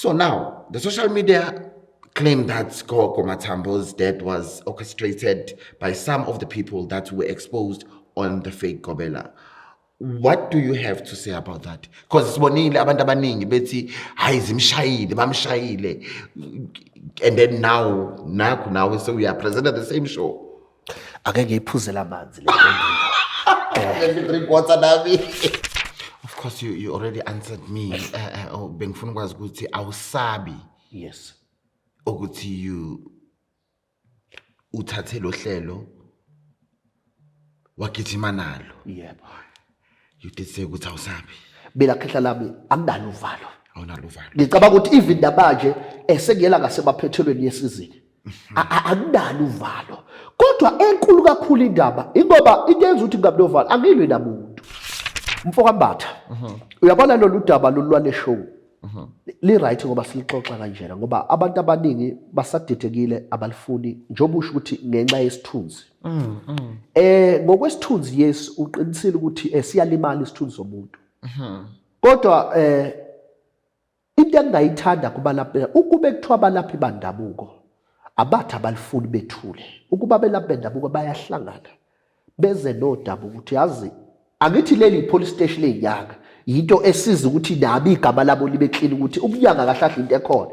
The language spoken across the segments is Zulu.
So now, the social media claim that Matambo's death was orchestrated by some of the people that were exposed on the fake Gobela. What do you have to say about that? Because sibonile abantu abaningi bethi hayi zimshayile bamshayile, and then now so we are present at the same show. Ake ngiyiphuzela amanzi Let me drink water nami. Of course you already answered me. Bengifuna ukwazi ukuthi awusabi. Yes. Ukuthi uthathe lo hlelo wagijima nalo. Yebo. You did say ukuthi awusabi. Mina khehla lami anginalo uvalo. Awunalo uvalo. Ngicabanga ukuthi even namanje sengiyela ngasemaphethelweni yesizini. Anginalo uvalo. Kodwa enkulu kakhulu indaba ingoba into yenza ukuthi ngabe novalo angilwe namuntu. Mfoka Mbatha. Uyabona lolu daba lolwane show. Li right ngoba silixoxa kanjena ngoba abantu abaningi basadidekile abalifuni njengoba usho ukuthi ngenxa yesithunzi. Ngokwesithunzi yes uqinisile ukuthi siyalimala isithunzi somuntu. Kodwa into engayithanda kuba lapha ukube kuthiwa abalaphi bandabuko abathi abalifuni bethule ukuba belaphi bendabuko bayahlangana beze nodaba ukuthi yazi angithi leli police station lenyanga into esiza ukuthi nabi igama labo libe clean ukuthi umnyanga kahlahla into ekhona.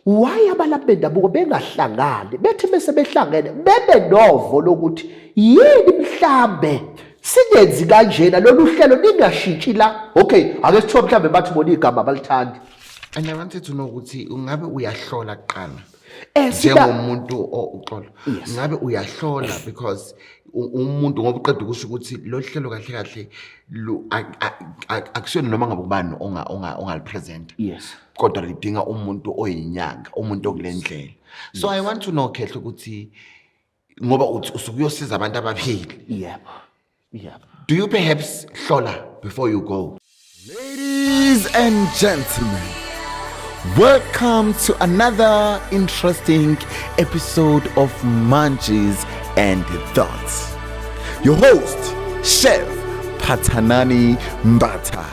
Why abalaphi bendabuko bengahlangani bethi bese behlangene bebe novo lokuthi yini mhlambe singenzi kanjena lolu hlelo lingashintshi la. Okay, ake sithiwe mhlambe bathi bona igama abalithandi. And I wanted to know ukuthi ungabe uyahlola kuqala njengomuntu uxolo. Ngabe uyahlola because umuntu ngoba uqeda ukusho ukuthi lo hlelo kahle akusona noma ngabe ubani ongalipresent. Yes. Kodwa lidinga umuntu oyinyanga, umuntu okulendlela. So I want to know khehle ukuthi ngoba usukuyosiza abantu abaphili. Yebo. Yebo. Do you perhaps hlola before you go? Ladies and gentlemen, welcome to another interesting episode of Munchies and Thoughts. Your host, Chef Patanani Mbata.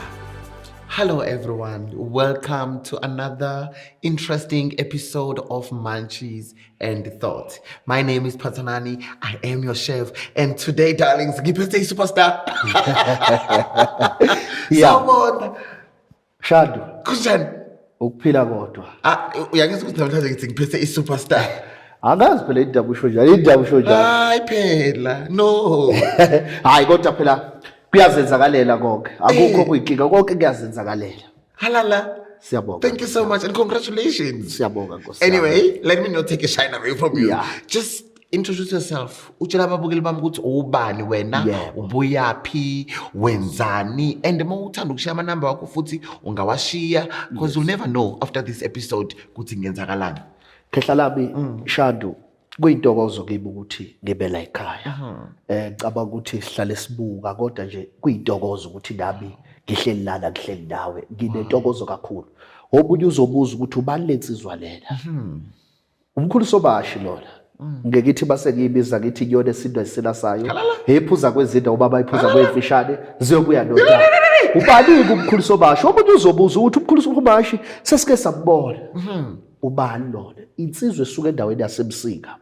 Hello everyone, welcome to another interesting episode of Munchies and Thoughts. My name is Patanani, I am your chef, and today, darlings, give us a superstar. Someone. Shadu. Kunjani? Ukuphila kodwa. Uyangiza ukuthi namhlanje ngithi ngiphethe i-superstar. Angazi phela indaba usho njani. Hayi phela, no. Hayi kodwa phela kuyazenzakalela konke. Akukho kuyinkinga konke kuyazenzakalela. Halala. Siyabonga. Thank you so much and congratulations. Siyabonga Nkosi. Anyway, let me not take a shine away from you. Yeah. Just introduce yourself. Utshela ababukeli bami ukuthi ubani wena, ubuyaphi, wenzani, and mawuthanda ukushiya ama number wakho futhi ungawashiya because you'll never know after this episode ukuthi ngenzakalani. Khehla lami Shadu kuyintokozo kimi ukuthi ngibe la ekhaya. Ngicabanga ukuthi sihlale sibuka kodwa nje kuyintokozo ukuthi nami ngihleli lana ngihleli nawe. Nginentokozo kakhulu. Obunye uzobuza ukuthi ubani lensizwa lela. Umkhulu Somahhashi lona. Ngekithi base ngiyibiza ngithi kuyona isinto eselasayo. Ephuza kwezinto ubaba iphuza kwemfishane ziyobuya nodaba. Ubani umkhulu Somahhashi? Obunye uzobuza ukuthi umkhulu Somahhashi sesike sabona. Ubani lona? Insizwe esuka endaweni yasemsika.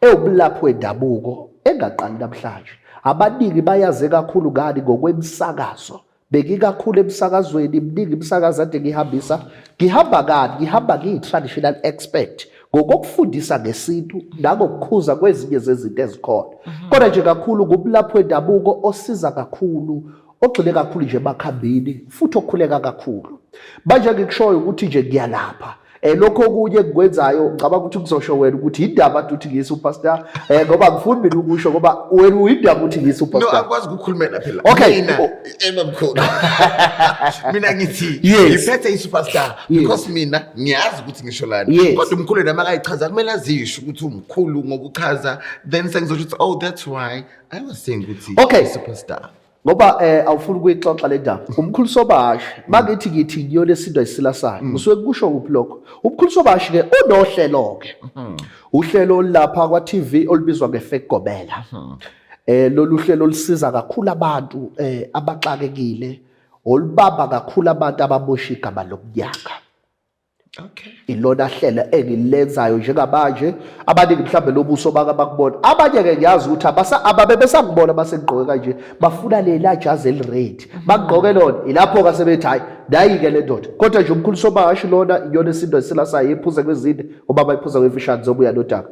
Ewubulaphi wendabuko engaqali namhlanje. Abaningi bayaze kakhulu ngani ngokwemsakazo. Bengikakhulu emsakazweni iminingi imsakazo ade ngihambisa. Ngihamba ngani? Ngihamba ngiyi-traditional expert. Ngokufundisa ngesintu nangokukhuza kwezinye zezinto ezikhona. Kodwa nje kakhulu ngubulaphi wendabuko osiza kakhulu, ogxile kakhulu nje emakhambini futhi okhuleka kakhulu. Manje ngikushoyo ukuthi nje ngiyalapha. Lokho kunye ngikwenzayo ngicabanga ukuthi ngizosho wena ukuthi indaba ukuthi ngiyisuperstar ngoba ngifuni mina ukusho ngoba wena uyindaba ukuthi ngiyisuperstar. No, akwazi ukukhulumela phela. Okay. Mina Mkhulu. Mina ngithi ngiphethe i-superstar because mina ngiyazi ukuthi ngisho lani. Kodwa Mkhulu nami akayichaza kumele azisho ukuthi umkhulu ngoba uchaza then sengizosho ukuthi oh that's why I was saying ukuthi i-superstar. Ngoba awufuni ukuyixoxa le ndaba. Umkhulu Somahhashi makithi ngithi ngiyole isinto esilasayo. Musuke kusho kuphi lokho? Umkhulu Somahhashi ke unohlelo ke. Uhlelo lapha kwa TV olubizwa ngeFake Gobela. Lolu hlelo lisiza kakhulu abantu abaxakekile, olubamba kakhulu abantu ababosha igama lokunyaka. Okay. ilona hlela engilenzayo njengamanje abaningi mhlambe lobuso bakubona abanye ke ngiyazi ukuthi ababe besangibona basengqoke kanje bafuna lela jazi elired bagqoke lona ilapho ka sebethi hayi dayike le ndoda kodwa nje umkhulu Somahhashi lona iyona isinto esilasayo iphuze kwezinde ngoba bayiphuza kwefishani zobuya nodaka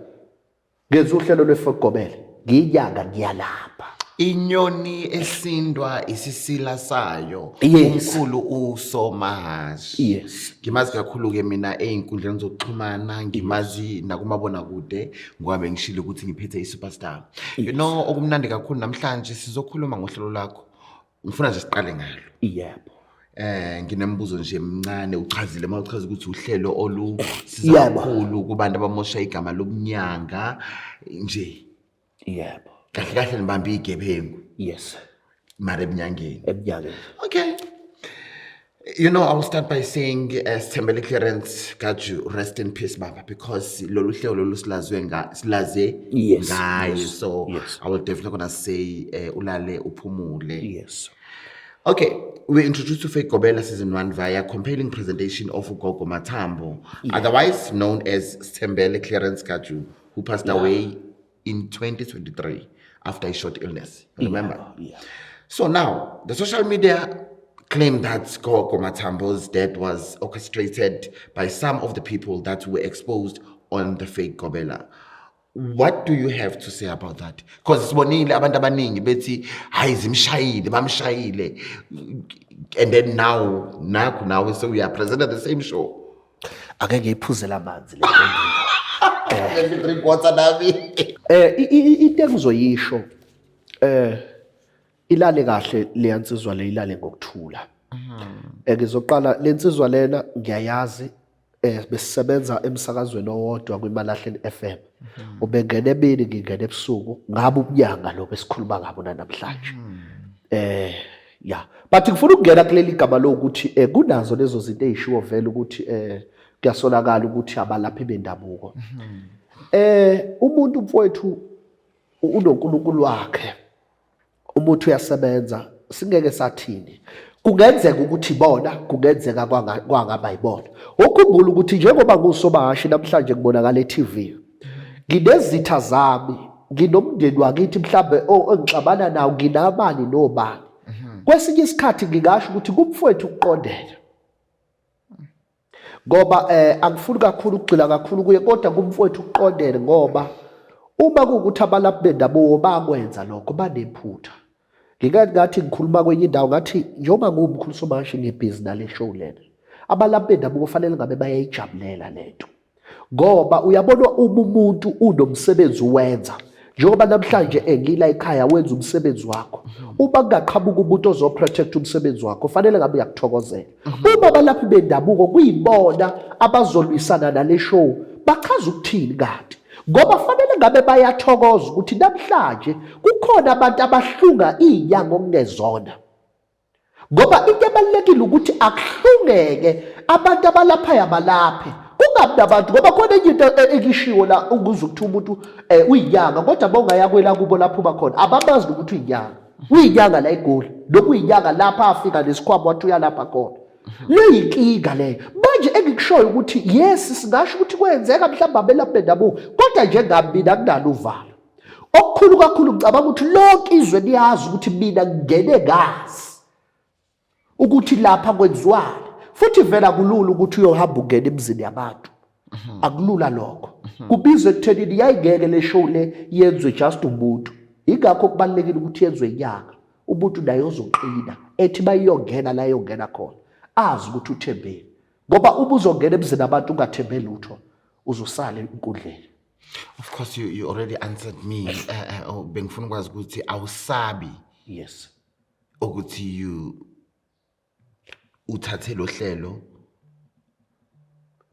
ngenza uhlelo lwefogobela ngiyinyanga ngiyalapha Inyoni esindwa isisila sayo. Yes. Umkhulu uSomahhashi. Yes. Ngimazi kakhulu ke mina einkundleni zokuxhumana, ngimazi nakumabona kude ngoba bengishilo ukuthi ngiphethe iSuperstar. You know okumnandi kakhulu namhlanje sizokhuluma ngohlelo lakho. Ngifuna nje siqale ngalo. yebo Nginembuzo nje emncane uchazile mawuchaza ukuthi uhlelo olusiza kakhulu kubantu abamosha igama lobunyanga nje. yebo Kahle kahle nibambe igebengu. yes Mara ebunyangeni. ebunyangeni Okay. You know, I will start by saying Sithembele Clearance got you rest in peace baba because lolu hlelo lolu silaze Yes, ngayo yes, so yes. I will definitely gonna say ulale uphumule. yes Okay, we introduced to Fake Gobelas season 1 via compelling presentation of Ugogo Matambo, otherwise known as Sithembele Clearance Kaju, who passed away in 2023 after a short illness. Remember? yeah. So now, the social media claimed that Gogo Matambo's death was orchestrated by some of the people that were exposed on the fake Gobela. What do you have to say about that? Because sibonile abantu abaningi bethi hayi zimshayile bamshayile and then now so we are present at the same show. ake ngiyiphuzela amanzi le Let me drink water nami. into engizoyisho ilale kahle leyansizwa le ilale ngokuthula ngizoqala lensizwa lena ngiyayazi besisebenza emsakazweni owodwa kwiMalahleni FM ubengene ebini ngingene ebusuku ngabe ubunyanga lo besikhuluma ngabo namhlanje yeah but ngifuna ukungena kuleli gama lokuthi kunazo lezo zinto ezishiwo vele ukuthi kuyasonakala ukuthi abalaphi bendabuko umuntu mfowethu unonkulunkulu wakhe umuntu uyasebenza singeke sathini kungenzeka ukuthi bona kungenzeka kwangaba yibona ukukhumbula ukuthi njengoba nguSomahhashi namhlanje ngibonakala eTV nginezitha zami nginomndeni wakithi mhlambe engixabana nawo nginabani nobani kwesinye isikhathi ngingasho ukuthi kumfowethu ukuqondela ngoba angifuni kakhulu ukugxila kakhulu kuye kodwa kumfowethu ukuqondela ngoba uma kuukuthi abalaphi bendabuko bakwenza lokho banephutha ngathi ngikhuluma kwenye indawo ngathi njengoba ngumkhulu Somahhashi ngebhizi nale show lena abalaphi bendabuko kufanele ngabe bayayijabulela lento ngoba uyabona umuntu unomsebenzi uwenza njengoba namhlanje engila ekhaya wenza umsebenzi wakho uma kungaqhamuka umuntu ozoprotect umsebenzi wakho kufanele ngabe uyakuthokozela uma abalaphi bendabuko kuyibona abazolwisana nale show bachaza ukuthini kanti ngoba fanele ngabe bayathokoza ukuthi namhlanje kukhona abantu abahlunga inyanga okungezona ngoba into ebalekile ukuthi akuhlungeke abantu abalapha abalaphe kungabi nabantu ngoba khona into ekishiwo la ukuze ukuthi umuntu uyinyanga kodwa bongayakwela kubo lapho bakhona abamazi ukuthi uyinyanga la eGoli lokuyinyanga lapha afika nesikhwama wathi uyalapha khona leyinkinga leyo manje engikushoyo ukuthi yes singasho ukuthi kwenzeka mhlawumbe abelaphi bendabuko kodwa njengami mina kunalo uvalo okukhulu kakhulu ngicabanga ukuthi lonke izwe liyazi ukuthi mina ngingene gazi ukuthi lapha kwenziwani futhi vela kulula ukuthi uyohamba ungena emzini yabantu akulula lokho kubizwe ekuthenini yayingeke le show le yenzwe just umuntu ingakho kubalekile ukuthi yenzwe inyanga umuntu naye ozoqina ethi bayiyongena la yongena khona azi ukuthi uthembele ngoba uma uzongena emzini abantu ungathembeli lutho uzosala enkundleni. Of course you already answered me. Bengifuna ukwazi ukuthi awusabi Yes ukuthi uthathe lo hlelo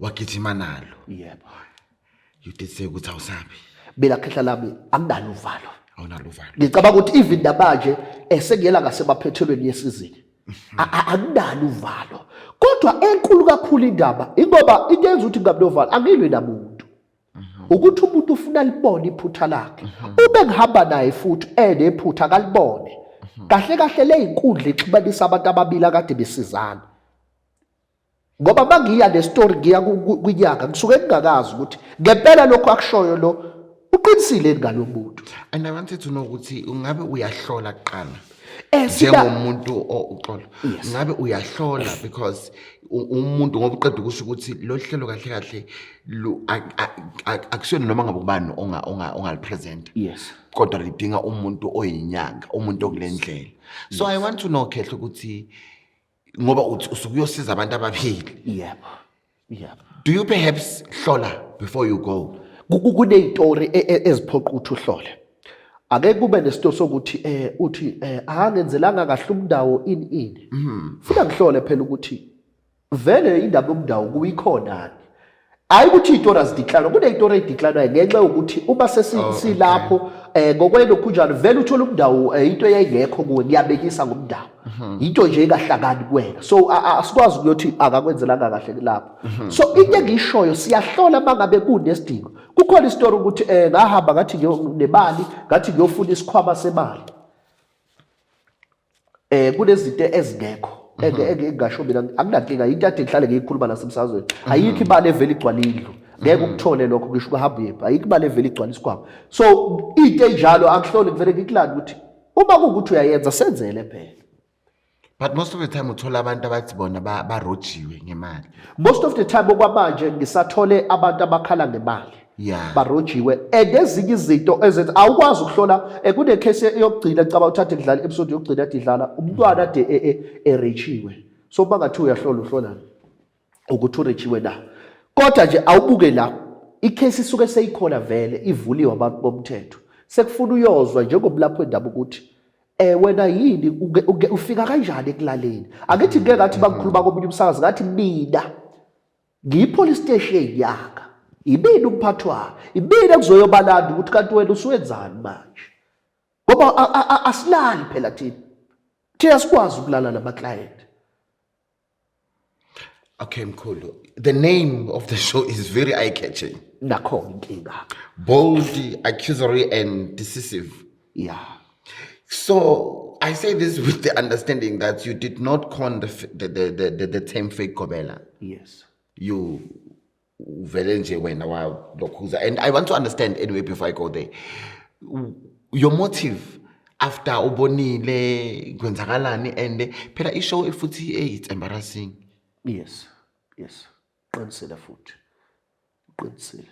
wagijima nalo. yebo You did say ukuthi awusabi. mina khehla lami anginalo uvalo Awunalo uvalo. ngicabanga ukuthi even namanje esengiyela ngasemaphethelweni yesizini anginalo uvalo kodwa enkulu kakhulu indaba ingoba into yenza ukuthi ngabe novalo angilwe namuntu ukuthi umuntu ufuna libone iphutha lakhe ube ngihamba naye futhi enephutha akalibone kahle kahle le inkundla ixhumanisa abantu ababili akade besizana ngoba mangiya le story ngiya kwinyanga ngisuke ngingakazi ukuthi ngempela lokho akushoyo lo uqinisile ngalomuntu. And I wanted to know ukuthi ungabe uyahlola kuqala Sida njengomuntu uxolo ngabe uyahlola because umuntu ngoba uqeda ukusho ukuthi lo hlelo kahle kahle akusona noma ngabe ubani ongalipresent yes kodwa lidinga umuntu oyinyanga umuntu okulendlela. So I want to know khehle ukuthi ngoba usukuyosiza abantu ababili. Yebo. Do you perhaps hlola before you go? Kunezitori eziphoqa ukuthi uhlole. Ake kube nesitory sokuthi uthi ahangenzelanga kahle umndawo ini. Funa ngihlole phela ukuthi vele indaba yomndawo kuyikhonani. Hayi ukuthi izitori azideclare kunezitori ezideclare ngenxa ukuthi uma sesilapho ngokwelo kunjalo vele uthola umndawo into eyayingekho kuwe ngiyabekisa ngomndawo. Into nje engahlakani kuwena. So asikwazi ukuthi akakwenzelanga kahle lapho. So into engishoyo siyahlola mangabe kunesidingo. Kukhona istory ukuthi ngahamba ngathi nemali ngathi ngiyofuna isikhwama semali. Kunezinto ezingekho engasho mina akunankinga into ade ngihlale ngiyikhuluma nasemsazweni. Ayikho imali evela igcwala indlu. Ngeke ukuthole lokho ngisho ukuhamba yephi. Ayikho imali evela igcwala isikhwama. So into enjalo akuhlole ngivele ngikulanda ukuthi uma kuukuthi uyayenza senzele phela. But most of the time uthola abantu abathi bona barojiwe ngemali. Most of the time okwamanje ngisathole abantu abakhala ngemali. Barojiwe ezinye izinto ezenza awukwazi ukuhlola kune case yokugcina ecaba uthathe idlala episode yokugcina ade idlala umntwana ade erechiwe. So bangathi uyahlola ukuthi urechiwe na. Kodwa nje awubuke la icase isuke seyikhona vele ivuliwe abantu bomthetho. Sekufuna uyozwa njengomlapho endaba ukuthi wena yini ufika kanjani ekulaleni. Akithi ngeke ngathi bangikhuluma komunye umsakazi ngathi mina ngiyipolice station yaka. Ibini umphathwa, ibini ekuzoyobalanda ukuthi kanti wena uswenzani manje. Ngoba asilali phela thina. Thina sikwazi ukulala nama client. Okay, Mkhulu. The name of the show is very eye-catching. Nakho inkinga. Bold, accusatory and decisive. Yeah. So I say this with the understanding that you did not coin the term fake Gobela. Yes. You velenje wena wa lokhuza. And I want to understand anyway before I go there. Your motive after ubonile kwenzakalani and phela ishow ifuthi it's embarrassing. Yes. Qinisile futhi. Qinisile.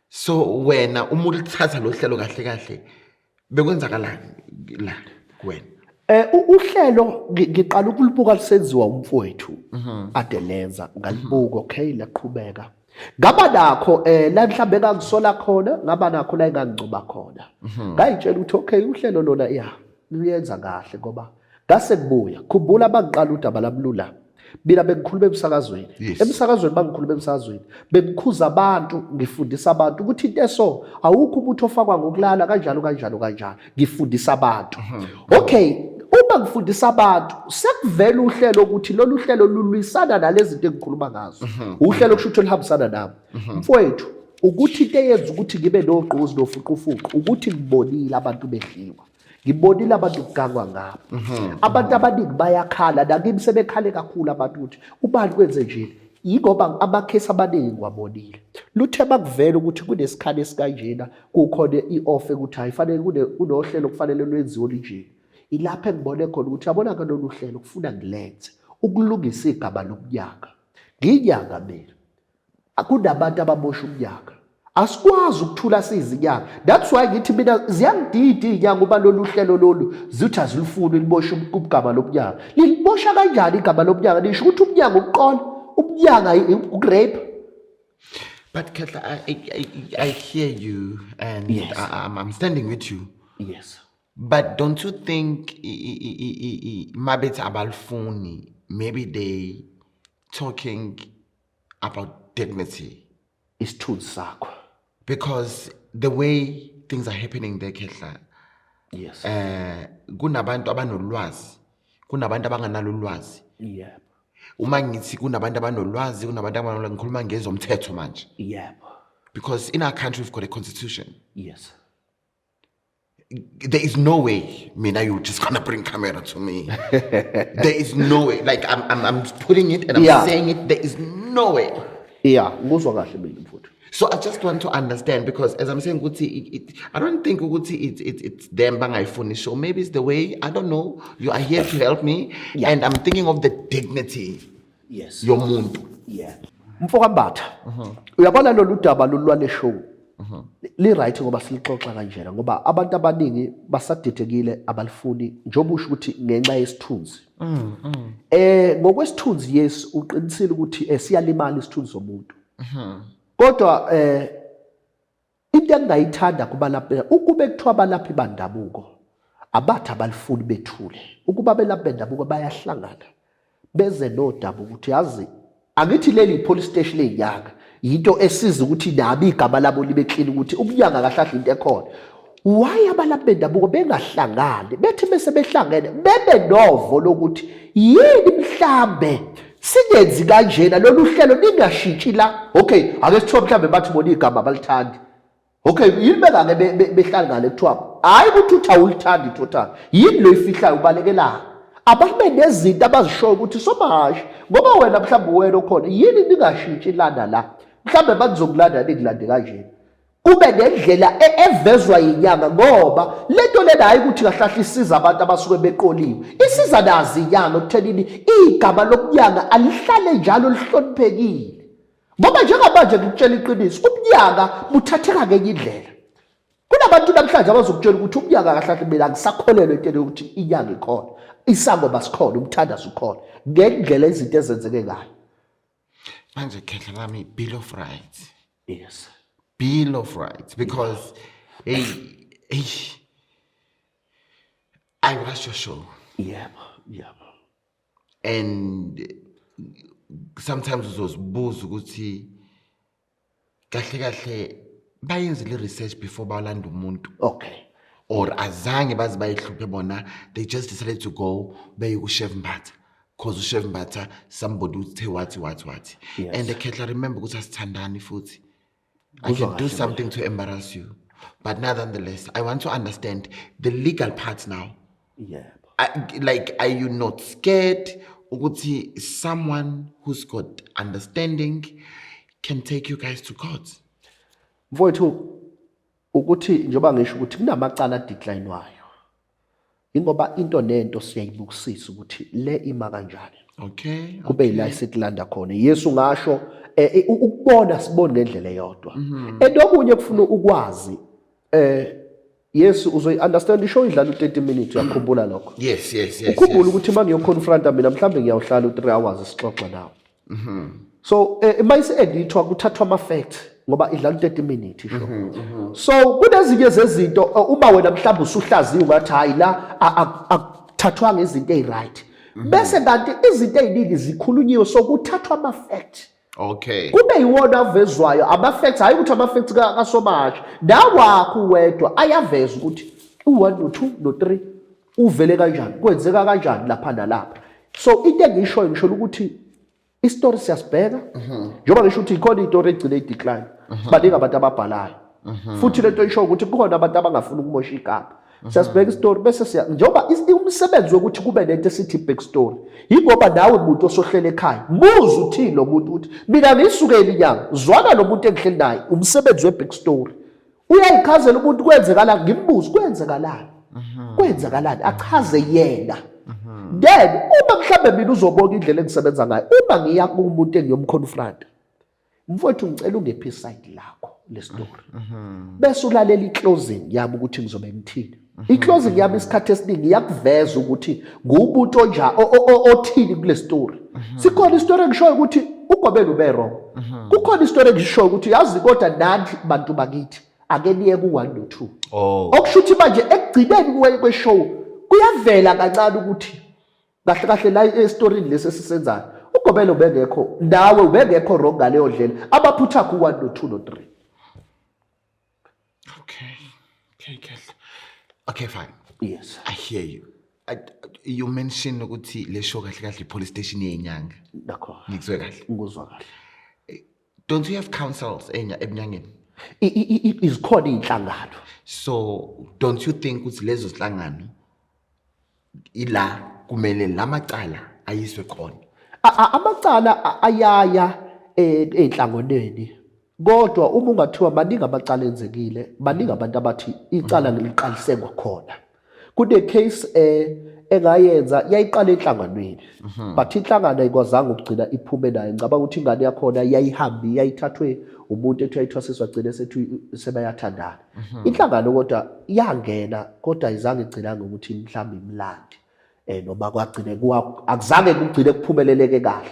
So wena umuntu uthatha lo hlelo kahle kahle bekwenzakalani la kuwena? Uhlelo ngiqala ukulibuka lisenziwa umfowethu ade lenza ngalibuka okay laqhubeka ngaba nakho la mhlambe engangisola khona ngaba nakho la engangigcoba khona ngayitshela ukuthi okay uhlelo lona luyenza kahle ngoba ngase kubuya khumbula bangiqala udaba lamlula mina bengikhuluma emsakazweni bangikhuluma emsakazweni bengikhuza abantu ngifundisa abantu ukuthi into eso awukho umuntu ofakwa ngokulala kanjalo ngifundisa abantu okay uma ngifundisa abantu sekuvela uhlelo ukuthi lolu hlelo lulwisana nalezi zinto engikhuluma ngazo uhlelo kusho lihambisana nami mfowethu ukuthi into eyenza ukuthi ngibe nogqozi nofuqufuqu ukuthi ngibonile abantu bedliwa ngibonile abantu kugangwa ngabo abantu abaningi bayakhala nakimi sebekhale kakhulu abantu ukuthi ubani kwenze nje yigoba amakhesi abaningi wabonile luthe bakuvela ukuthi kunesikhali esikanjena kukhona ioffer ukuthi ayifanele kunohlelo kufanele lwenziwe linje ilapha engibone khona ukuthi yabona ke lolu hlelo kufuna ngilenze ukulungisa igaba lokunyaka nginyanga mina akunabantu abamosha umnyaka asikwazi ukuthula sizinyanga that's why ngithi mina ziyangidida inyanga uba lolu hlelo lolu zithi azilifuni libosha ubugaba lokunyaka lilibosha kanjani igaba lokunyaka lisho ukuthi umnyanga uqola umnyanga ukurape. But Ketla, I hear you and yes. I'm standing with you. Yes. But don't you think mabet abalfuni maybe they talking about dignity? It's too sakho. Because the way things are happening there, Ketla. Yes. Kunabantu abanolwazi, kunabantu abanganalo ulwazi. Yeah. Uma ngithi kunabantu abanolwazi, kunabantu abanolwazi ngikhuluma ngezomthetho manje. Yeah. Because in our country we've got a constitution. Yes. there is no way, Mina, you're just gonna bring camera to me. There is no way. Like I'm putting it and I'm saying it. There is no way. Yeah, nguzwa kahle mina mfuthu. So I just want to understand, because as I'm saying, I don't think it's them bangayifuni show. Maybe it's the way. I don't know. You are here to help me, and I'm thinking of the dignity. Yes. Yomuntu. Yeah. Mfokambatha. Uyabona lolu daba lolwale show. Li right ngoba silixoxa kanjena ngoba abantu abaningi basadidekile abalifuni njoba usho ukuthi ngenxa yesithunzi. Ngokwesithunzi yes uqinisile ukuthi siyalimala isithunzi somuntu. Kodwa into engayithanda kubalaphi ukube kuthiwa abalaphi bandabuko abathi abalifuni bethule ukuba belaphi bendabuko bayahlangana beze nodaba ukuthi yazi angithi leli police station lenyanga yinto esiza ukuthi nabi igama labo libe clean ukuthi ubunyanga kahlahla into ekhona. Why abalaphi bendabuko bengahlangani bethi bese behlangene bebe novo lokuthi yini mhlambe singenzi kanjena lolu hlelo lingashintshi la. Okay, ake sithiwa mhlambe bathi bona igama balithandi. Okay, yini bengake behlangane kuthiwa hayi ukuthi uthi awulithandi total. Yini lo ifihlayo ubalekela? Ababe nezinto abazishoyo ukuthi Somahhashi ngoba wena mhlambe wena okhona yini ningashintshi lana la. Mhlambe bazokulanda nikulande kanjena. Kube nendlela evezwa inyanga ngoba lento lena hayi ukuthi kahlahla isiza abantu abasuke beqoliwe. Isiza nazi inyanga ukuthenini igama lokunyanga alihlale njalo lihloniphekile. Ngoba njengamanje ngikutshela iqiniso umnyanga buthatheka ngenye indlela. Kunabantu namhlanje abazokutshela ukuthi umnyanga kahlahla mina ngisakholelwe entweni ukuthi inyanga ikhona. Isango basikhona umthandazo ukhona. Ngendlela izinto ezenzeke ngayo. Manje khehla lami Bill of Rights. Yes. Bill of Rights, because I watched your show. Yeah. And sometimes uzozibuza ukuthi kahle bayenzile research before balanda umuntu. Okay. Or azange bazi bayihluphe bona, they just decided to go baye ku Chef Mbatha. Cause Chef Mbatha somebody would say what. Yes. And the ketla remember ukuthi asithandani futhi. I can do something to embarrass you. But nonetheless, I want to understand the legal part now. Yeah. Are you not scared? Ukuthi someone who's got understanding can take you guys to court. Mfowethu ukuthi njoba ngisho ukuthi kunamacala declinewayo. Ingoba into nento siyayibukisisa ukuthi le ima kanjani. Okay. Kube ila isitlanda khona. Yesu ngasho ukubona sibone ngendlela eyodwa. Endokunye kufuna ukwazi Yesu uzoyi-understand ishow idlala u-30 minutes uyakhumbula lokho. Yes. Ukhumbula ukuthi mangiyoconfronta mina mhlambe ngiyawuhlala u3 hours sixoxa nawe. So mayise edithwa kuthathwa ama facts ngoba idlala u30 minutes isho. So kunezinye zezinto uma wena mhlambe usuhlaziya ungathi hayi la akuthathwa ngezinto eziright. Bese kanti izinto eziningi zikhulunyiwe so kuthathwa ama facts. Okay. Kube yiwona avezwayo ama facts hayi ukuthi ama facts kaSomahhashi nawakho wedwa ayaveza ukuthi u1 no2 no3 uvele kanjani kwenzeka kanjani lapha nalapha. So into engishoyo ngisho ukuthi istory siyasibheka njoba ngisho ukuthi ikhona istory egcine idecline baningi abantu ababhalayo futhi lento isho ukuthi kukhona abantu abangafuni ukumosha igama. Siyasibheka istory bese njoba umsebenzi wokuthi kube nento esithi back story ingoba nawe umuntu osohlele ekhaya buza uthini lo muntu uthi mina ngisukele inyanga zwana lo muntu engihleli naye umsebenzi weback story uyayichazela umuntu kwenzekalani ngimbuza kwenzekalani achaze yena. Then uma mhlambe mina uzobona indlela engisebenza ngayo uma ngiya kumuntu engiyomconfront mfowethu ngicela ungephi side lakho le story bese ulalela iclosing yami ukuthi ngizobe ngithini. Iclosing yami isikhathi esiningi iyakuveza ukuthi ngumuntu othini kule story. Sikhona istory engishoyo ukuthi uGobela ube wrong. Kukhona istory engishoyo ukuthi yazi kodwa nanti bantu bakithi ake niye ku1 no2. Okusho ukuthi manje ekugcineni kweshow kuyavela kancane ukuthi kahle la estoryini lesi sisenzayo uGobela ubengekho nawe ubengekho wrong ngaleyo ndlela abaphutha ku1 no2 no3. Okay, fine. Yes. I hear you. You mentioned ukuthi le show kahle police station yenyanga. Dakho. Ngizwe kahle. Ngizwa kahle. Don't you have councils enyangeni? izikhona iy'nhlangano. So don't you think ukuthi lezo zinhlangano ila kumele lamacala ayiswe khona? Amacala ayaya ey'nhlanganweni, kodwa uma ungathiwa maningi amacala enzekile, baningi abantu abathi icala liqalise kwakhona. Kune case engayenza yayiqala enhlanganweni, but inhlangano ayikwazanga ukugcina iphume nayo. Ngicabanga ukuthi ingane yakhona yayihambi yayithathwe umuntu ethi yayithwasiswa agcine sethi sebayathandana. Inhlangano kodwa yangena, kodwa ayizange igcinanga ukuthi mhlawumbe imlandi noma kwagcine akuzange kugcine kuphumeleleke kahle.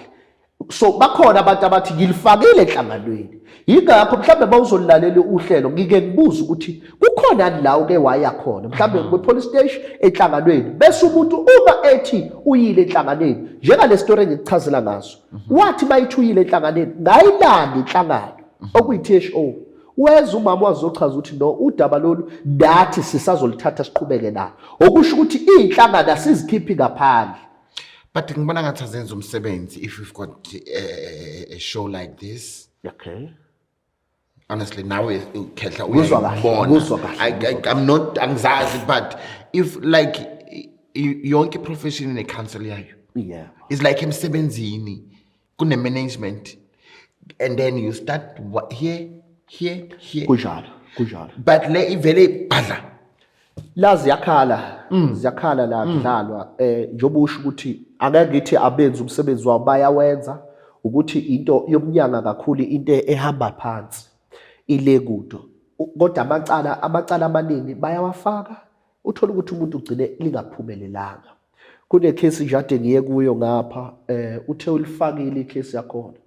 So bakhona abantu abathi ngilifakile enhlanganweni, yingakho mhlawumbe bawuzolilalela uhlelo ngike ngibuza ukuthi kukhona la uke waya khona mhlawumbe kwe-police station enhlanganweni, bese umuntu uma ethi uyile enhlanganweni njengale story engikuchazela ngazo, wathi bayithi uyile enhlanganweni ngayilanda inhlangano okuyi-THO, weza umama wazochaza ukuthi no, udaba lolu nathi sisazolithatha siqhubeke nalo, okusho ukuthi iy'nhlangano asizikhiphi ngaphandle. But ngibona ngathi azenza umsebenzi if we've got a show like this. Okay. Honestly, now Khetla I'm not anxiety, but if like yonke profession in a council yayo, yeah, it's like emsebenzini kune management, and then you start here. Kunjalo. But le ivele badla La ziyakhala la kudlalwa njengoba usho ukuthi angeke ngithi abenza umsebenzi wabo bayawenza, ukuthi into yomnyanga kakhulu into ehamba phansi ile kudo, kodwa amacala amaningi bayawafaka, uthola ukuthi umuntu ugcine lingaphumelelanga. Kune case nje ade ngiye kuyo ngapha, uthe ulifakile icase yakhona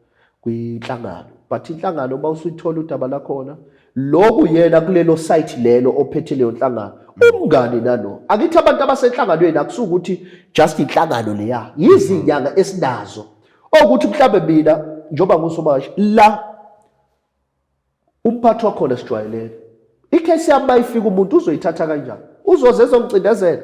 kwinhlangano, but inhlangano bawusuyithola udaba lakhona lokhu yena kulelo site lelo ophethe leyo nhlangano umngane nalo. Akithi abantu abasenhlanganweni akusuka ukuthi just inhlangano leya, yizinyanga esinazo okuthi mhlawumbe mina njoba nguSomahhashi la umphathi wakhona sijwayelene, icase yami mayifika umuntu uzoyithatha kanjani, uzozeza ngicindezela.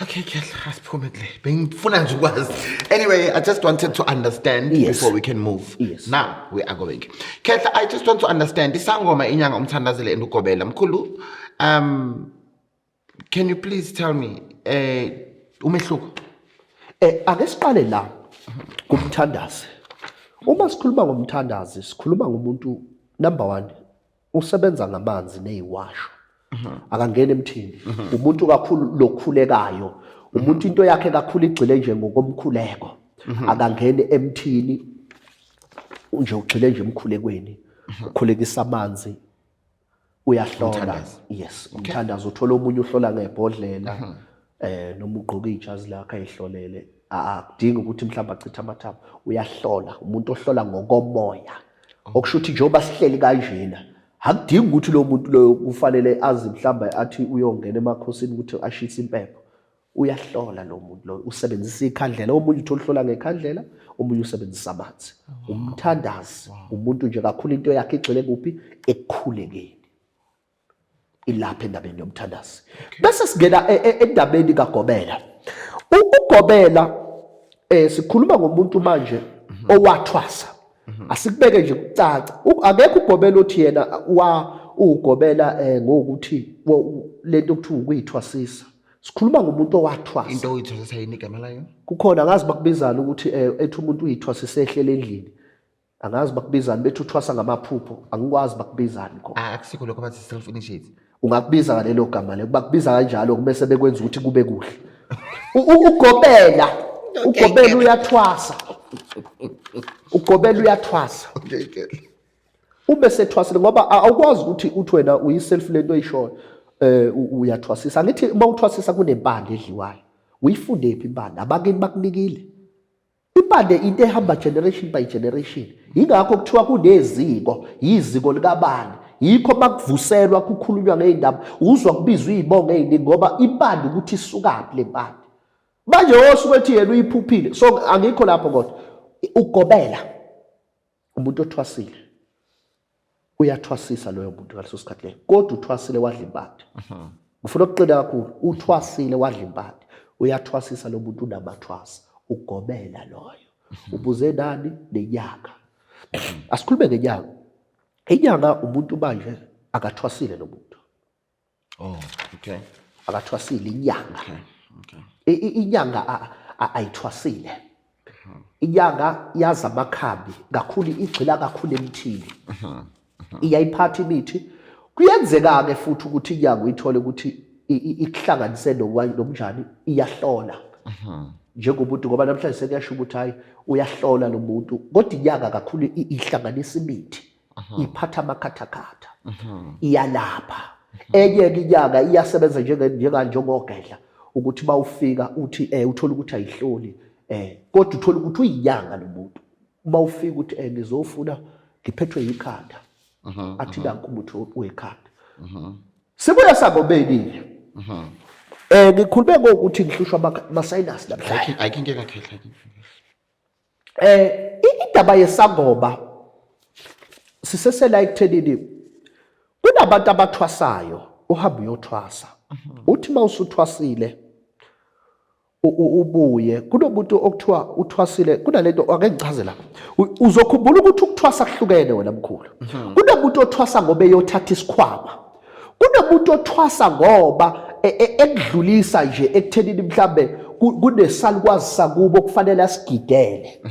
Okay, Khetla, asiphume kule. Bengifuna nje ukwazi. Anyway, I just wanted to understand before we can move. Yes. Now we are going. Khetla, I just want to understand. Isangoma inyanga umthandazile endugobela. Mkhulu, can you please tell me umehluko? Ake siqale la kumthandazi. Uma sikhuluma ngomthandazi, sikhuluma ngomuntu number 1 usebenza ngamanzi neziwasho. Akangena emthini, umuntu kakhulu lokhulekayo, umuntu into yakhe kakhulu igcile nje ngokomkhuleko, akangene emthini nje ugcile nje emkhulekweni, ukhulekisa amanzi, uyahlola. Yes, umthandazi uthola omunye uhlola ngebhodlela noma ugqoka ijazi lakhe ayihlolele, akudingi ukuthi mhlawumbe achithe amathambo, uyahlola, umuntu ohlola ngokomoya, okusho ukuthi njengoba sihleli kanjena akudingi ukuthi lo muntu lo kufanele azi mhlawumbe athi uyongena emakhosini ukuthi ashise impepho, uyahlola lo muntu lo, usebenzisa ikhandlela, omunye uthola uhlola ngekhandlela, omunye usebenzisa amanzi. Umthandazi umuntu nje kakhulu into yakhe igcile kuphi, ekukhulekeni, ilapha endabeni yomthandazi. Bese singena endabeni kaGobela. UGobela sikhuluma ngomuntu manje owathwasa, asikubeke nje kucaca, akekho uGobela othi yena uGobela ngokuthi lento okuthiwa ukuyithwasisa. Sikhuluma ngomuntu owathwasa. Into oyithwasisa yini igama layo? Kukhona angazi bakubizana ukuthi ethi umuntu uyithwasisa ehlele endlini, angazi bakubizana bethi uthwasa ngamaphupho, angikwazi bakubizana khona. Akusikho lokho bathi self initiate. Ungakubiza ngalelo gama lelo, bakubiza kanjalo bese bekwenza ukuthi kube kuhle. uGobela uyathwasa. UGobela uyathwasa. Ube sethwasile ngoba awukwazi ukuthi uthi wena uyiself lento oyishoyo uyathwasisa. Ngithi mawuthwasisa kunempande edliwayo, uyifunde phi impande? Abakini bakunikile impande, into ehamba generation by generation. Yingakho kuthiwa kuneziko, yiziko likabani, yikho makuvuselwa kukhulunywa ngeindaba uzwa kubizwa izibongo eziningi ngoba impande ukuthi isukaphi le mpande. Manje wosuke ethi yena uyiphuphile, so angikho lapho kodwa uGobela umuntu othwasile uyathwasisa loyo muntu ngaleso sikhathi leyo, kodwa uthwasile wadla impande. Ngifuna ukuqina kakhulu, uthwasile wadla impande, uyathwasisa lo muntu unamathwasa, uGobela loyo. Ubuze nani? Nenyanga. Asikhulume ngenyanga. inyanga umuntu manje akathwasile nomuntu. Oh, okay. Akathwasile inyanga. Okay. Inyanga ayithwasile. Inyanga yaza amakhambi kakhulu igxila kakhulu emthini. Iyayiphatha imithi. Kuyenzeka ke futhi ukuthi inyanga uyithole ukuthi ikuhlanganise nomnjani iyahlola. Njengomuntu ngoba namhlanje sekuyasho ukuthi hayi uyahlola lo muntu kodwa inyanga kakhulu ihlanganisa imithi. Iphatha amakhathakhatha. Iyalapha. Enye ke inyanga iyasebenza njengogedla ukuthi bawufika uthi uthola ukuthi ayihloli kodwa uthola ukuthi uyinyanga nomuntu uma ufika ukuthi ngizofuna ngiphethwe yikhanda athi nanku umuntu wekhanda sibuya sagobeni ngikhulume ngokuthi ngihlushwa ama-sinus namhlanje indaba yesangoba sisesela ekuthenini kunabantu abathwasayo uhambe uyothwasa uthi mawusuthwasile ubuye kunomuntu okuthiwa uthwasile kunalento ake ngichazela uzokhumbula ukuthi ukuthwasa kuhlukene wena Mkhulu kunomuntu othwasa ngoba eyothatha isikhwama kunomuntu othwasa ngoba ekudlulisa nje ekuthenini mhlambe kunesalukwazi sakubo kufanele asigidele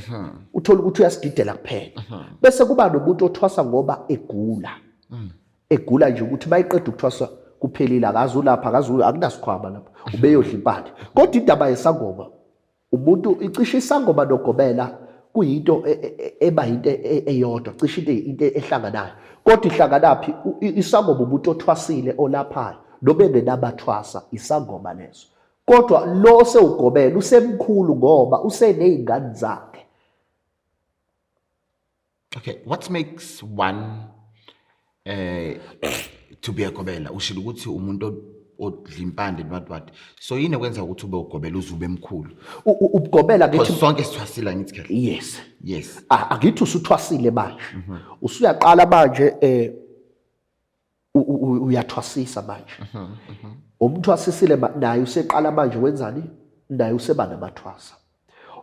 uthola ukuthi uyasigidela kuphela bese kuba nomuntu othwasa ngoba egula nje ukuthi bayiqeda ukuthwasa kuphelile akazi ulapha akazi akunasikhwama lapha ubeyodla impande kodwa indaba yesangoma umuntu icishe isangoma nogobela kuyinto eba into eyodwa cishe into ehlanganayo kodwa ihlanganaphi isangoma umuntu othwasile olaphayo noma engenabathwasa isangoma leso kodwa lo sewugobela usemkhulu ngoba useneyingane zakhe. Okay, what makes one to be a gobela? Ushilo ukuthi umuntu odla impande what so yini ekwenza ukuthi ube ugobela uzube mkhulu ubugobela ngithi sonke sithwasile ngithi khe yes angithi usuthwasile manje usuyaqala manje uyathwasisa manje umuntu wasisile naye useqala manje wenzani naye useba nabathwasa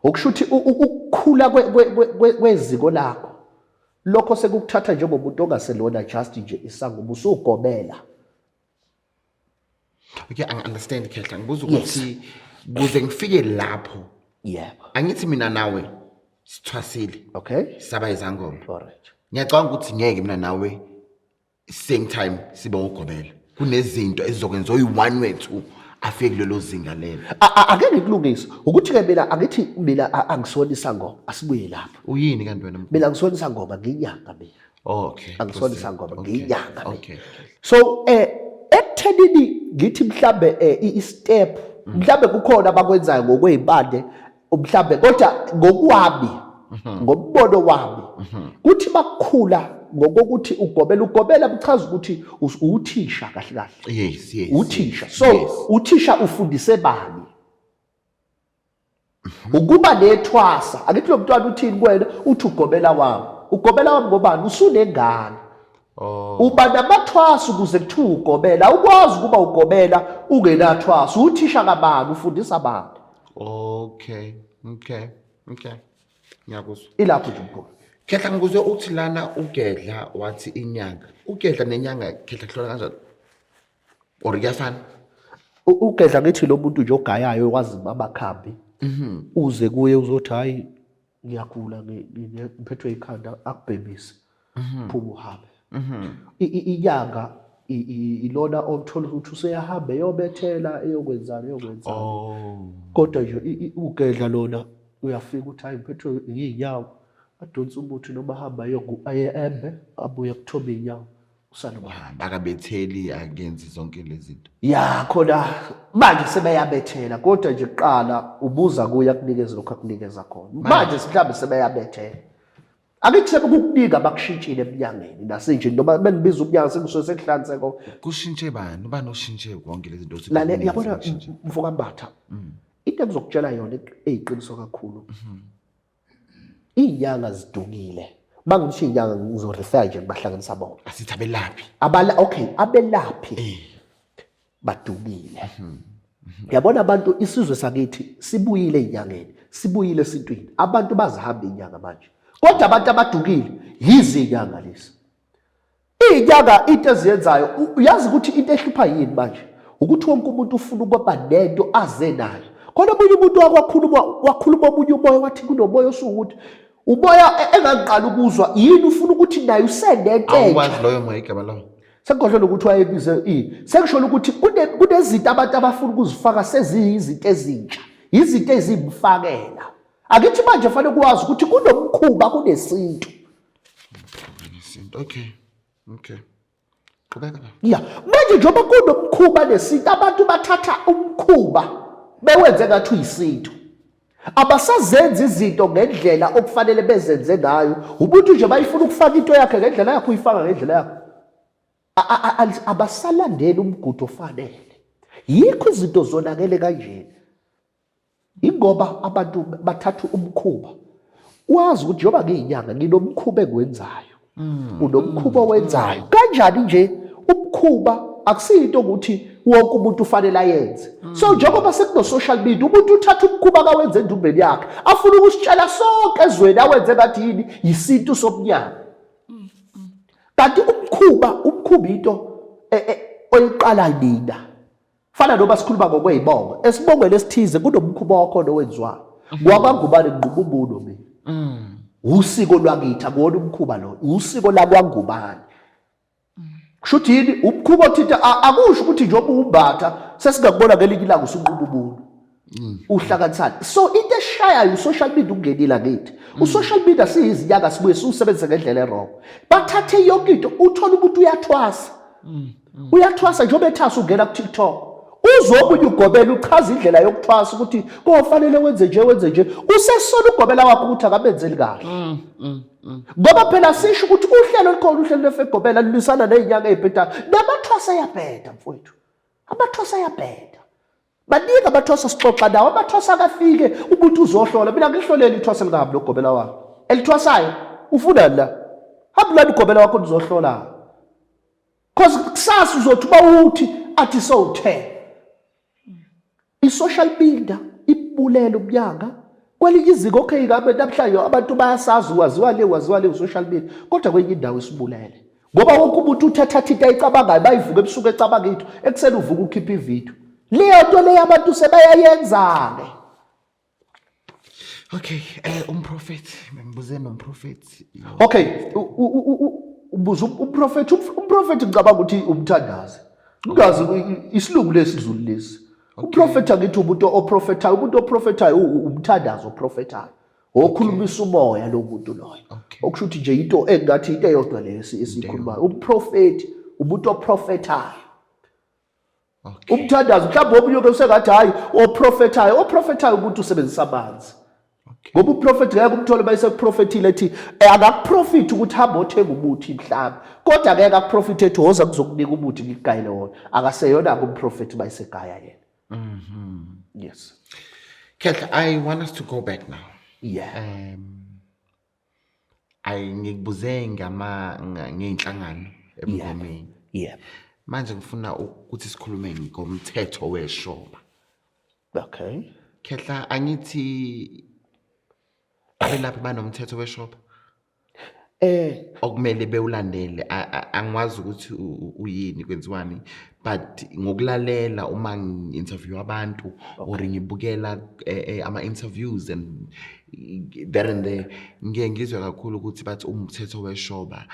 okusho ukuthi ukukhula kweziko lakho lokho sekukuthatha njengomuntu ongaselona just nje isangoma usugobela. Okay, I understand Khehla ngibuza ukuthi kuze ngifike lapho angithi mina nawe sithwasile okay saba izangoma correct ngiyacabanga ukuthi ngeke mina nawe same time sibe ugobela kunezinto ezizokwenza oyi1 wethu afike kulelo zinga lelo ake ngikulungise ukuthi ke mina angithi mina angisona isangoma asibuye lapho uyini kanti wena mina ngisona isangoma nginyanga mina okay angisona isangoma nginyanga okay so ekuthenini ngithi mhlambe i-step mhlambe kukhona abakwenzayo ngokwezimpande mhlambe kodwa ngokwami ngombono wami kuthi bakukhula ngokuthi ugobela buchaza ukuthi uthisha kahle kahle yes uthisha so uthisha ufundise bani ukuba nethwasa akithi lo mntwana uthini kuwena uthi ugobela wami ngobani usunengane uba namathwasa ukuze kuthiwa ugobela ukwazi ukuba ugobela ungenathwasa uthisha kabani ufundisa abantu okay ngiyakuzwa ilapho nje Mkhulu. Khehla ngikuzwe uthi lana ugedla wathi inyanga ugedla nenyanga Khehla kuhlola kanjani or kuyafana ugedla ngithi lo muntu nje ogayayo wazi amakhambi uze kuye uzothi hayi ngiyagula ngiphethwe ikhanda akubhebise phuma uhambe inyanga ilona othola ukuthi useyahamba eyobethela eyokwenzana kodwa nje ugedla lona uyafika ukuthi hayi ngiphethwe yinyawo adonsa umuthi noma hamba aye abuye kuthoba inyawo usanokuhamba akabetheli akenzi zonke lezi zinto khona manje sebeyabethela kodwa nje kuqala ubuza kuya kunikeza lokho akunikeza khona manje mhlawumbe sebeyabethela akithi sebekukunika bakushintshile eminyangeni nasenje noma benibiza umnyanga sekusuke sekuhlanzeko kushintshe bani oshintshe konke lezi zinto lale yabona mfoka Mbatha into engizokutshela yona eyiqiniso kakhulu inyanga zidukile bangithi inyanga ngizorefer nje ngibahlanganisa bonke asithi abelaphi abelaphi badukile yabona abantu isizwe sakithi sibuyile inyangeni sibuyile esintwini abantu bazihamba inyanga manje kodwa abantu abadukile yizi inyanga lezi Iyinyanga into eziyenzayo uyazi ukuthi into ehlupha yini manje ukuthi wonke umuntu ufuna ukuba nento aze nayo. Khona omunye umuntu wakhuluma omunye umoya wathi kunomoya osukuthi umoya engangiqala ukuzwa yini ufuna ukuthi nayo usendente. Awukwazi loyo moya igama lawo. Sengikhohlwe ukuthi wayebize sengisho ukuthi kunezinto abantu abafuna ukuzifaka seziyizinto ezintsha. Izinto ezibufakela. Akithi manje fanele ukwazi ukuthi kunomkhuba kunesinto. Okay. Qhubeka. Yeah, manje njengoba kunomkhuba nesinto abantu bathatha umkhuba bewenze ngathi uyisinto. Abasazenza izinto ngendlela okufanele bezenze ngayo. Umuntu nje bayifuna ukufaka into yakhe ngendlela yakhe uyifaka ngendlela yakhe. Abasalandeli umgudu ofanele. Yikho izinto zonakele kanje. Ingoba abantu bathatha umkhuba. Wazi ukuthi njengoba ngiyinyanga nginomkhuba engwenzayo. Unomkhuba owenzayo. Kanjani nje umkhuba akusiyinto ukuthi wonke umuntu ufanele ayenze. So njengoba sekuno social media umuntu uthatha umkhuba kawenze endumbeni yakhe afuna ukusitshela sonke ezweni awenze ngathi yini yisintu somnyama. Kanti umkhuba into oyiqala nina. Fana noma sikhuluma ngokwezibongo. Esibongweni esithize kunomkhuba wakho owenziwayo. Kwabangubani ngqububulo mina. Usiko lwakithi akuwona umkhuba lo. Usiko lakwangubani. Kushuthi yini umkhuba othitha akusho ukuthi njengoba umbatha sesingakubona ngelinye ilanga usunquba ubuntu. Uhlakanisana. So into eshayayo social media ukungenila kithi. Social media siyizinyanga sibuye usebenzise ngendlela errong. Bathathe yonke into uthola ukuthi uyathwasa. Uyathwasa njengoba ethasa ungena ku TikTok. Uzobunye ugobela uchaza indlela yokuthwasa ukuthi kofanele wenze nje usesona ugobela wakho ukuthi akabenzeli kahle. Ngoba phela sisho ukuthi uhlelo likhona uhlelo lefegobela lilisana nezinyanga ezibhedda nabathwasa ayabheda mfowethu. Abathwasa ayabheda. Banika abathwasa sixoxa nawo abathwasa kafike umuntu uzohlola mina ngihlolele ithwasa likabi logobela wakho. Elithwasayo ufuna la. Habulani ugobela wakho uzohlola. Cause kusasa uzothi bawuthi athi so10. I-social media ibulela umnyanga kwelinye iziko okay ngabe namhlanje abantu bayasazi waziwa le social media kodwa kwenye indawo isibulele ngoba wonke umuntu uthatha into ayicabangayo bayivuka ebusuku ecabanga into ekseni uvuka ukhipha ivideo leyo nto leyo abantu sebayayenza ke. Okay, umprofeti ngibuze nomprofeti. Okay, ubuza umprofeti ngicabanga ukuthi umthandazi. Ungazi isilungu lesizulu lesi. Umprofeti akithi umuntu oprofetayo, umuntu oprofetayo umthandazo oprofetayo. Okhulumisa umoya lo muntu loyo. Okusho ukuthi nje into engathi into eyodwa lesi esikhulumayo. Umprofeti umuntu oprofetayo. Umthandazo mhlawumbe omunye usengathi hayi oprofetayo umuntu usebenzisa amanzi. Ngoba uprofeti ngeke umthole bayise kuprofetile ethi akakuprofiti ukuthi hamba othenga umuthi mhlawumbe kodwa ngeke akuprofite ethi woza kuzokunika umuthi ngigayile wona akaseyona kumprofeti bayisegaya yena. Yes. Khetha, I want us to go back now. Yeah. Ngikubuze ngeinhlangano emngomeni. Yeah. Manje ngifuna ukuthi sikhulume ngomthetho weshoba. Okay. Khetha, angithi abelaphi banomthetho weshoba? Okumele bewulandele angikwazi ukuthi uyini kwenziwani but ngokulalela uma ngi-interview abantu or ngibukela ama interviews and there and there ngeke ngizwe kakhulu ukuthi bathi umthetho weshoba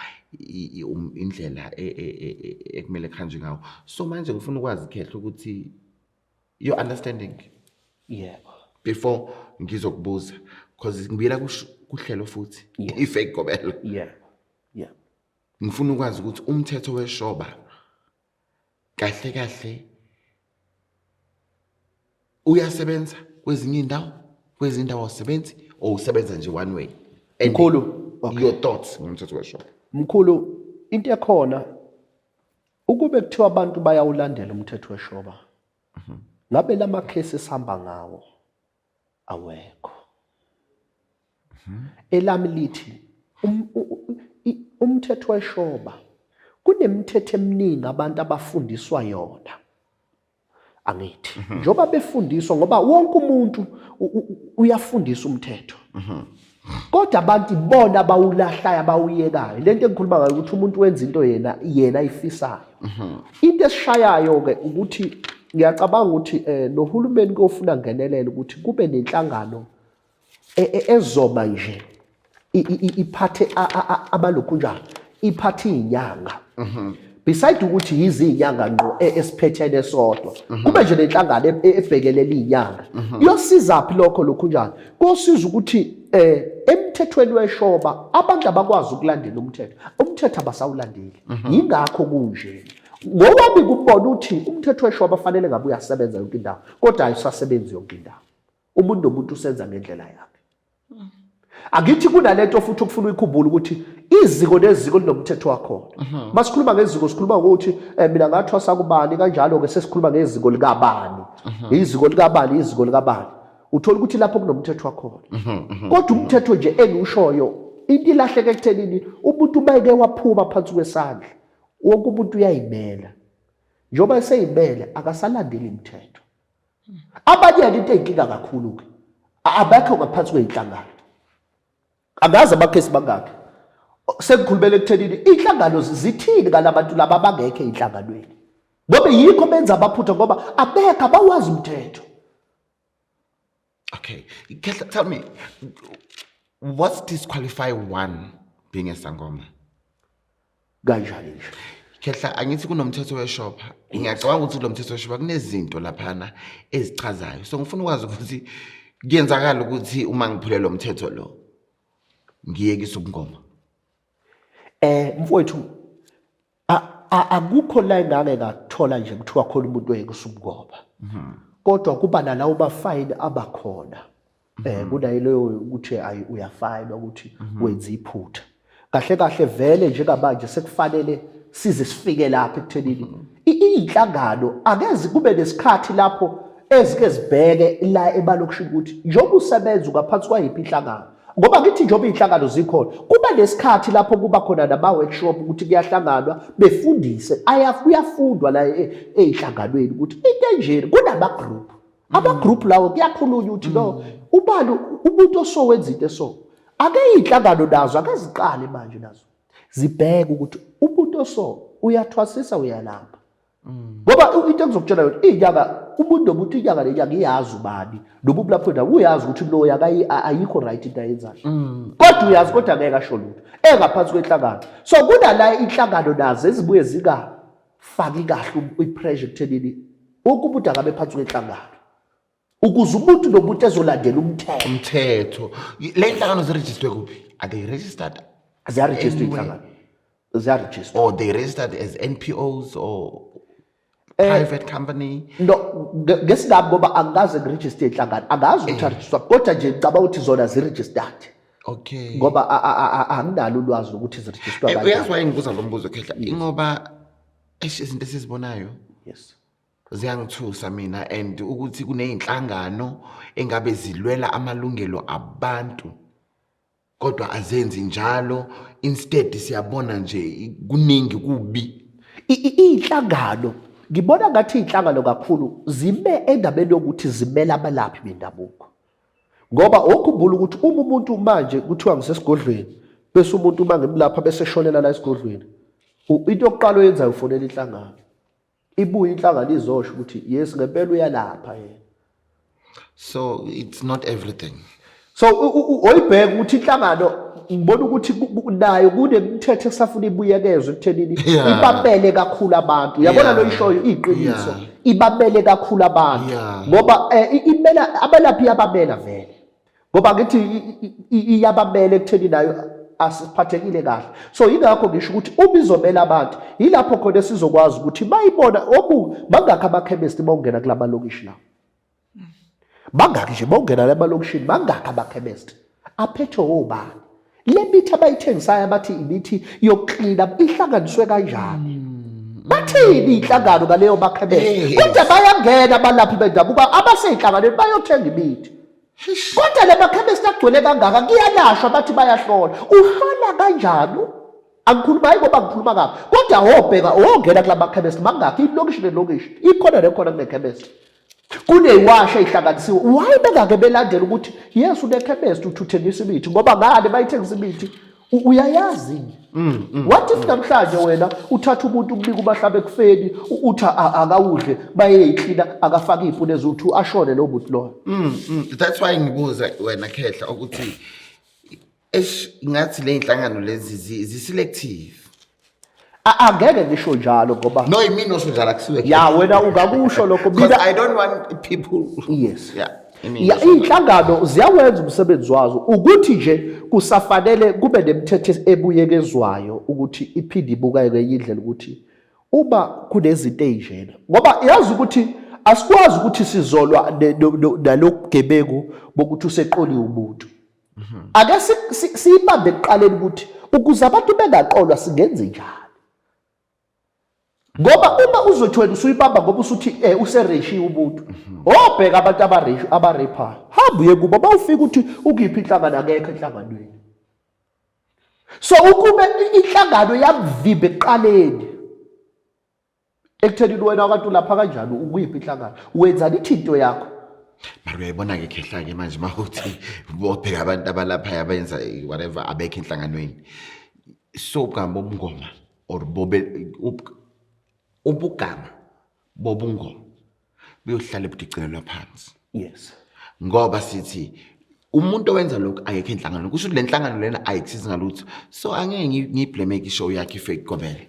indlela ekumele khanje ngawo. So manje ngifuna ukwazi Khehla ukuthi your understanding before ngizokubuza because ngibuyela kuhlelo futhi ifake Gobela. Ngifuna ukwazi ukuthi umthetho weshoba kahle uyasebenza kwezinye indawo asebenzi or usebenza nje one way. Mkhulu, your thoughts ngomthetho weshoba. Mkhulu, into ekhona ukube kuthiwa abantu bayawulandela umthetho weshoba. Ngabe lama case esihamba ngawo awekho. Elami lithi umthetho weshoba kunemithetho eminingi abantu abafundiswa yona. Angithi njoba befundiswa ngoba wonke umuntu uyafundisa umthetho. kodwa abantu bona bawulahlayo abawuyekayo lento engikhuluma ngayo ukuthi umuntu wenza into yena ayifisayo into esishayayo ke ukuthi ngiyacabanga ukuthi nohulumeni kofuna ngenelela ukuthi kube nenhlangano ezoba nje iphathe abalokhu njalo iphathe izinyanga beside ukuthi izinyanga ngqo esiphethene sodwa kube nje lenhlangano ebhekelela izinyanga iyosiza phi lokho njalo kosiza ukuthi emthethweni weshoba abantu abakwazi ukulandela umthetho abasawulandeli yingakho kunje ngoba kubona ukuthi umthetho weshoba fanele ngabe uyasebenza yonke indawo kodwa ayisasebenzi yonke indawo umuntu nomuntu usenza ngendlela yakhe akithi kunalento futhi ukufuna ukukhumbula ukuthi iziko neziko linomthetho wakhona masikhuluma ngeziko sikhuluma ukuthi mina ngathwasa kubani kanjalo ke sesikhuluma ngeziko likabani iziko likabani uthola ukuthi lapho kunomthetho wakhona kodwa umthetho nje engiushoyo into ilahleke ekuthenini umuntu bayeke waphuma phansi kwesandla wonke umuntu uyayimela njoba eseyimele akasalandeli imithetho abanye into eyinkinga kakhulu ke abakho ngaphansi kweinhlangano angazi abakhesi bangakhe sekukhulumela ekuthenini inhlangano zithini ngalabantu laba bangekho einhlanganweni ngoba yikho benza abaphutha ngoba abekho abawazi umthetho. Okay, tell me, what's disqualify one being a sangoma? Kanjani nje? Khehla angithi kunomthetho weshopha. Ngiyacabanga ukuthi kunomthetho weshopha kunezinto laphana ezichazayo. So ngifuna ukwazi ukuthi kuyenzakala ukuthi uma ngiphulela lo mthetho lo ngiyekisa ubungoma. Mfowethu akukho la engake ngathola nje kuthiwa khona umuntu oyekisa ubungoma. Kodwa kuba nalawo bafine abakhona kunayo leyo ukuthi uyafine ukuthi wenza iphutha kahle vele njengamanje sekufanele size sifike lapha ekuthenini inhlangano akeze kube nesikhathi lapho ezike zibheke la ebalokishini ukuthi njengoba usebenza ungaphansi kwayiphi inhlangano ngoba ngithi njengoba inhlangano zikhona kuba nesikhathi lapho kuba khona nama workshop ukuthi kuyahlanganwa befundise kuyafundwa la einhlanganweni ukuthi into enjeni kunama group lawo kuyakhulunywa ukuthi no ubani umuntu osowenza into eso ake inhlangano nazo akaziqale manje nazo zibheke ukuthi umuntu oso uyathwasisa uyalapha ngoba into engizokutshela yona inyanga umuntu nomuntu inyanga lenyanga iyazi ubani nobu lapho na uyazi ukuthi lo yaka ayikho right into ayenzayo kodwa uyazi kodwa ngeke asho lutho engaphansi kwenhlangano so kunala inhlangano nazo ezibuye zika faki kahle ipressure kuthenini umuntu akabe phansi kwenhlangano ukuze umuntu nomuntu ezolandela umthetho le nhlangano ziregistered kuphi are they registered ziyaregister inhlangano ziyaregister or they registered as NPOs or private company? No, ngesigaba ngoba angaze ngiregister inhlangano angazi ukuthi register kodwa nje ngicabanga ukuthi zona ziregistered. Okay. Ngoba anginalo ulwazi ukuthi ziregister kanjani. Uyazi why ngibuza lo mbuzo khehla ngoba izinto esizibonayo. Yes. Ziyangithusa mina and ukuthi kuneyinhlangano engabe zilwela amalungelo abantu kodwa azenzi njalo instead siyabona nje kuningi kubi inhlangano ngibona ngathi inhlangano kakhulu zime endabeni yokuthi zimela abalaphi bendabuko ngoba okhumbula ukuthi uma umuntu manje kuthiwa ngisesigodlweni bese umuntu mangimlapha bese shonela la esigodlweni into yokuqala oyenzayo ufonela inhlangano ibuye inhlangano izosho ukuthi yes ngempela uyalapha yena so it's not everything so oyibheka ukuthi inhlangano ngibona ukuthi nayo kunemithetho esafuna ibuyekezwe ekuthenini ibabele kakhulu abantu uyabona lo ishoyo iqiniso ibabele kakhulu abantu ngoba imela abalaphi yababela vele ngoba ngithi iyababele ekutheni nayo asiphathekile kahle so yingakho ngisho ukuthi uma izomela abantu yilapho khona sizokwazi ukuthi bayibona bangakho amakhemesti bawungena kulama lokishi lawo bangakho nje bawungena la malokishini bangakho amakhemesti aphethe obani le mithi abayithengisayo abathi imithi yokuclean up ihlanganiswe kanjani bathini inhlangano ngaleyo makhemesti kodwa bayangena abalaphi bendabuko abaseyinhlanganweni bayothenga imithi kodwa le makhemesti agcwele kangaka kuyalashwa bathi bayahlola uhlola kanjani angikhuluma hayi ngoba ngikhuluma ngapha kodwa wobheka wongena kula makhemesti mangakho ilokishi nelokishi ikhona nekhona kule khemesti kunewasha ihlanganisiwe why bengake belandela ukuthi yes unekhemesti uthengisa imithi ngoba ngane bayithengisa imithi uyayazi what if namhlanje wena uthatha umuntu umbika umahlaba ekufeni uthi akawudle bayeyiklina akafaka izipune ezuthu ashone lo muntu lo That's why ngibuza wena Khehla ukuthi ngathi le inhlangano lezi zi-selective. angeke ngisho njalo ngoba No, imini osho njalo akusiwe. ya wena ungakusho lokho Because I don't want people. yes Yeah. ya inhlangano ziyawenza umsebenzi wazo ukuthi nje kusafanele kube nemithetho ebuyekezwayo ukuthi iphinde ibukaye ngenye indlela ukuthi uma kunezinto ezinjena ngoba yazi ukuthi asikwazi ukuthi sizolwa nalokugebengu bokuthi useqoliwe umuntu ake siyibambe eqaleni ukuthi ukuze abantu bengaqolwa singenze njani ngoba uma uzothi wena usuyibamba ngoba usuthi usereshiwe umuntu obheka abantu abarephayo habuye kuba bawufika ukuthi ukuphi inhlangano akekho enhlanganweni so ukube inhlangano yamvimba eqaleni ekuthenini wena abantu lapha kanjani ukuphi inhlangano wenzani ithinto yakho Mara uyayibona ke Khehla ke manje mawuthi bobheka abantu abalapha abenza whatever abekho enhlanganweni. So kamba ubungoma or ubugama bobungoma buyohlala ebudicelelwa phansi. yes Ngoba sithi umuntu owenza lokho ayekho enhlangano kusho le nhlangano lena ayikusizi ngalutho. So angeke ngiblame ishow yakhe iFake Gobela.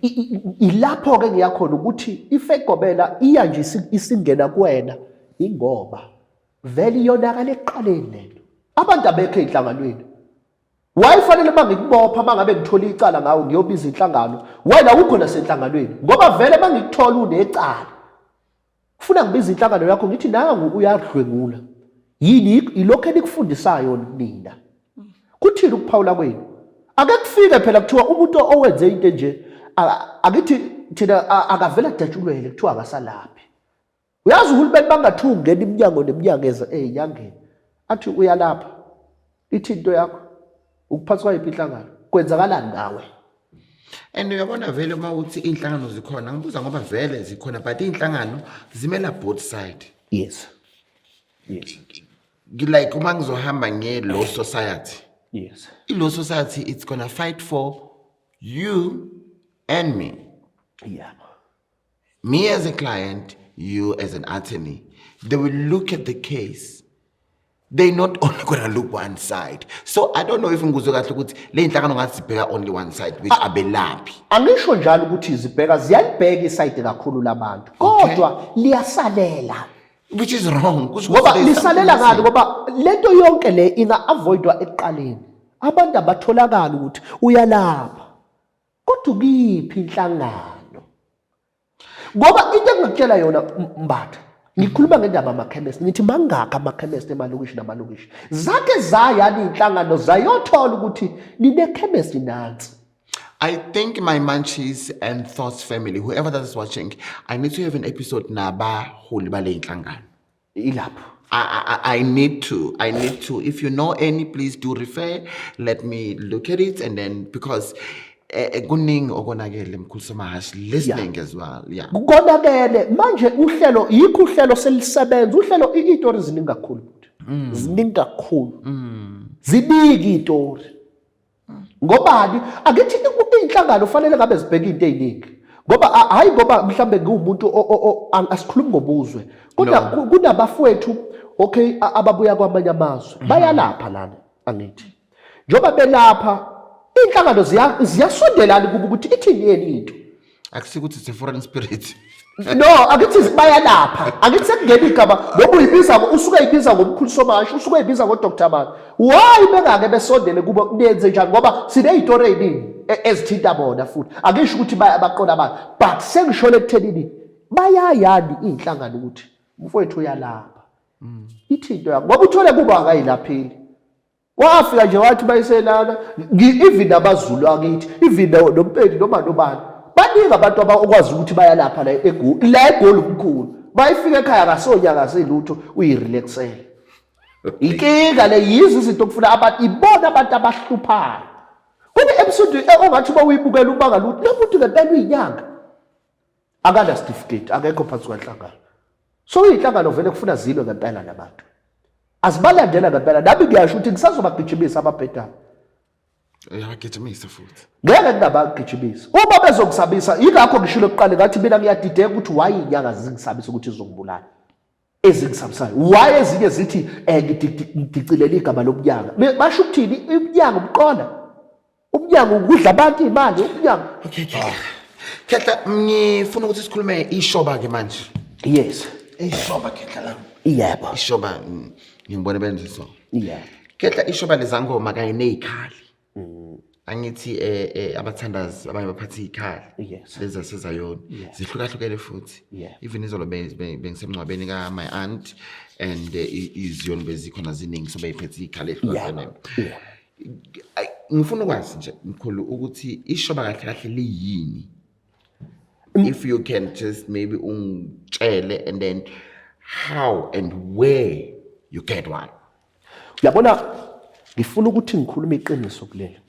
ilapho ke ngiyakhona ukuthi iFake Gobela iya nje isingena kuwena ingoba vele iyonakala eqaleni lento abantu abekho enhlanganweni wayifanele mangikubopha mangabe ngithola icala ngawo ngiyobiza inhlangano wena ukhona senhlanganweni ngoba vele mangikuthola unecala ufuna ngibiza inhlangano yakho ngithi nangu uyadlwengula yini ilokho enikufundisayo nina kuthini ukuphawula kwenu ake kufike phela kuthiwa umuntu owenze into nje akithi thina akavela datshulwele kuthiwa akasalaphi uyazi uhulumeni bangathungi ngena iminyango neminyango ezinyangeni athi uyalapha ithinto yakho ukuphathwa kwayiphi inhlangano kwenzakalani ngawe And uyabona vele mawuthi inhlangano zikhona ngibuza ngoba vele zikhona but inhlangano zimela both side. yes Like uma ngizohamba nge-law society. yes I-law society it's gonna fight for you and me. yeah Me as a client, you as an attorney. They will look at the case. They're not only gonna look one side. So I don't know if ngizwe kahle ukuthi le inhlangano ngathi sibheka only one side which abelaphi. angisho njalo ukuthi izibheka ziyalibheka iside kakhulu labantu kodwa liyasalela Which is wrong. ngoba lisalela ngani ngoba lento yonke le inga-avoidwa ekuqaleni abantu abatholakala ukuthi uyalapha kodwa ukiphi inhlangano ngoba into engikutshela yona Mbatha ngikhuluma ngendaba amakhemesti ngithi mangaka amakhemesti emalokishi namalokishi zake zayani inhlangano zayothola ukuthi ninekhemesti nansi I think my Munchies and Thoughts family, whoever that is watching, I need to have an episode nabaholi bale inhlangano. ilapho I need to. If you know any, please do refer. Let me look at it, and then because kuningi okonakele Mkhulu Somahhashi listening as well. Yeah. konakele manje uhlelo yikho uhlelo selisebenza uhlelo izitori ziningi kakhulu ziningi kakhulu ziningi izitori ngobani akithi inhlangano fanele ngabe zibheka into eziningi ngoba hayi ngoba mhlambe ngumuntu asikhulumi ngobuzwe kunabafowethu okay ababuya kwamanye amazwe bayalapha lana angithi njoba belapha inhlangano ziyasondelana kuba ukuthi ithini yeni into Akusikuthi it's a foreign spirit. no akithi bayalapha akithi sekungena igama ngoba uyibiza usuke uyibiza ngomkhulu Somahhashi usuke uyibiza ngoDr Mani why bengake besondele kuba nenze njani ngoba sine izitori eziningi ezithinta bona futhi akisho ukuthi baqona abantu but sengishole ekuthenini bayayani inhlangano ukuthi mfowethu uyalapha ithinto yakho ngoba uthole kuba akayilapheli wafika nje wathi bayiselana even nabaZulu akithi even nompedi noma nobani baningi abantu abakwazi ukuthi bayalapha la eGoli umkhulu bayifika ekhaya kasonyaka selutho uyirelaxele inkinga le yizo izinto okufuna abantu ibona abantu abahluphayo kune episode ongathi ba uyibukela ubanga luthi lo muntu ngempela uyinyanga akana certificate akekho phansi kwenhlangano So inhlangano vele kufuna zilwe ngempela nabantu. Asibalandela ngempela nami ngiyasho ukuthi ngisazobagijimisa ababhedayo. Uyagijimisa futhi. Ngeke ngingabagijimisa. Uma bezokusabisa yingakho ngishilo kuqala ngathi mina ngiyadideka ukuthi why inyanga zingisabisa ukuthi izongibulala. Ezingisabisayo. Why ezinye zithi ngidicilela igama lobunyanga. Basho ukuthini ibunyanga ubuqonda. Ubunyanga ukudla abantu imali ubunyanga. Okay. Khetla ngifuna ukuthi sikhulume ishoba ke manje. Yes. Ishoba khetla la. Yebo. Ishoba ngibone benze so. Yeah. Khetla ishoba lezangoma kanye nezikhali. Angithi abathandazi abanye baphatha izikhali. Yes. Leza Zeziyoni. Zihlukahlukene futhi. Even izolo bengisemncwabeni ka my aunt and Iziyoni bezikhona ziningi so beyiphethe izikhali ehlukene. Ngifuna ukwazi nje Mkhulu ukuthi ishoba kahle kahle liyini. If you can just maybe ungitshele and then how and where you get one. Uyabona ngifuna ukuthi ngikhulume iqiniso kulelo.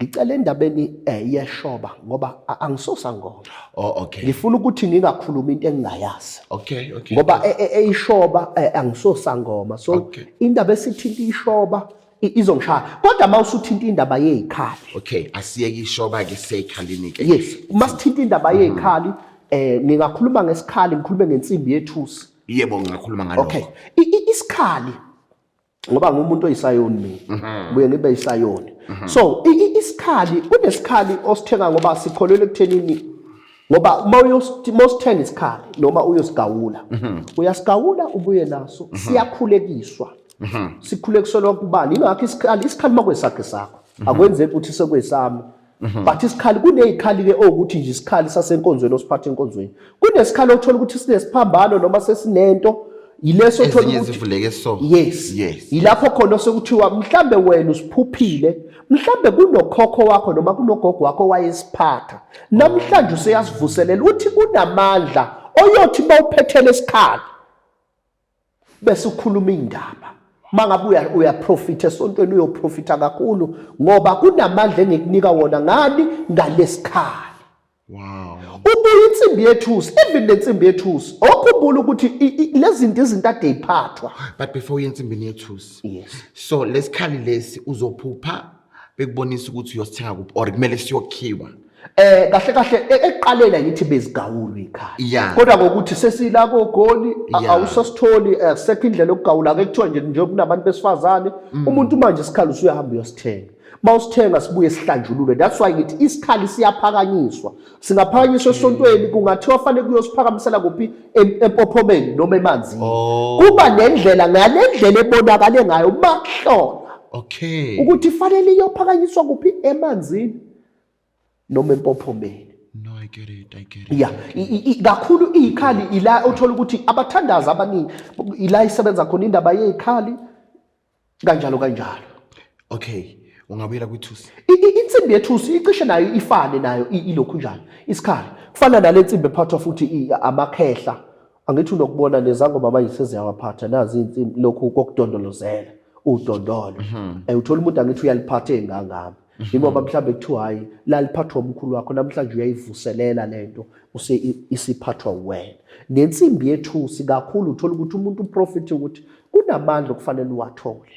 Ngicela endabeni yeshoba ngoba angisosangoma. Oh okay. Ngifuna ukuthi ngingakhuluma into engingayazi. Okay. Ngoba ishoba angisosangoma. So indaba esithinta ishoba izongishaya. Kodwa mawusuthinta indaba yezikhali. Okay, asiyeke ishoba ke seyikhalini ke. Yes, masithinta indaba yezikhali ngingakhuluma ngesikhali ngikhulume ngensimbi yethusi. Yebo ngingakhuluma ngalokho. Okay. Isikhali ngoba ngumuntu oyisayoni mina. Buye ngibe isayoni. So isikhali kunesikhali osithenga ngoba sikholelwe ekuthenini ngoba mawusithenga isikhali noma uyosigawula. Uyasigawula ubuye naso siyakhulekiswa. Sikhulekiselwa kubani ingakho isikhali makwesakhe sakho akwenzeki ukuthi sekwesami. But isikhali kunezikhali ke ukuthi nje isikhali sasenkonzweni osiphatha enkonzweni. Kunesikhali othola ukuthi sinesiphambano noma sesinento yileso othola ukuthi ezivuleke so. Yes. Yilapho khona sekuthiwa mhlambe wena usiphuphile, mhlambe kunokhokho wakho noma kunogogo wakho wayesiphatha. Namhlanje useyasivuselela uthi kunamandla oyothi bawuphethele isikhali. Bese ukhuluma indaba. Mangabe uyaprofita esontweni uyoprofita kakhulu ngoba kunamandla engikunika wona ngani ngalesikhali. Wow. Ubuye insimbi yethusi, even lensimbi yethusi. Okhumbula ukuthi lezi izinto ade iphathwa. But before yensimbi yethusi. Yes. So lesikhali lesi uzophupha bekubonisa ukuthi uyosithenga kuphi or kumele siyokhiwa. Kahle ekuqalela ngithi bezigawulwa ikhaya. Yeah. Kodwa ngokuthi sesila koGoli awusasitholi sekho indlela yokugawula ke kuthiwa nje kunabantu besifazane umuntu manje isikhali usuyahamba uyosithenga. Mawusithenga sibuye sihlanjululwe. That's why ngithi isikhali siyaphakanyiswa. Singaphakanyiswa esontweni kungathiwa fanele kuyosiphakamisela kuphi empophomeni noma emanzini. Kuba nendlela ngalendlela ebonakale ngayo makuhlola. Okay. Ukuthi fanele iyophakanyiswa kuphi emanzini noma empophomeni. No, I get it. Yeah, kakhulu izikhali ila uthola ukuthi abathandazi abaningi ila isebenza khona indaba yezikhali kanjalo. Okay, ungabuyela kwithusi. Insimbi yethusi icishe nayo ifane nayo ilokhu njalo. Isikhali kufana nalensimbi ephathwa futhi amakhehla. Angithi unokubona lezangoma manje seziyawaphatha nazi insimbi lokhu kokudondolozela udondolo. Uthola umuntu angithi uyaliphatha engangami. Ngoba mhlawumbe kuthiwa hayi la liphathwa umkhulu wakho namhlanje uyayivuselela lento isiphathwa wena. Nensimbi yethusi kakhulu uthola ukuthi umuntu uprofit ukuthi kunamandla okufanele uwathole.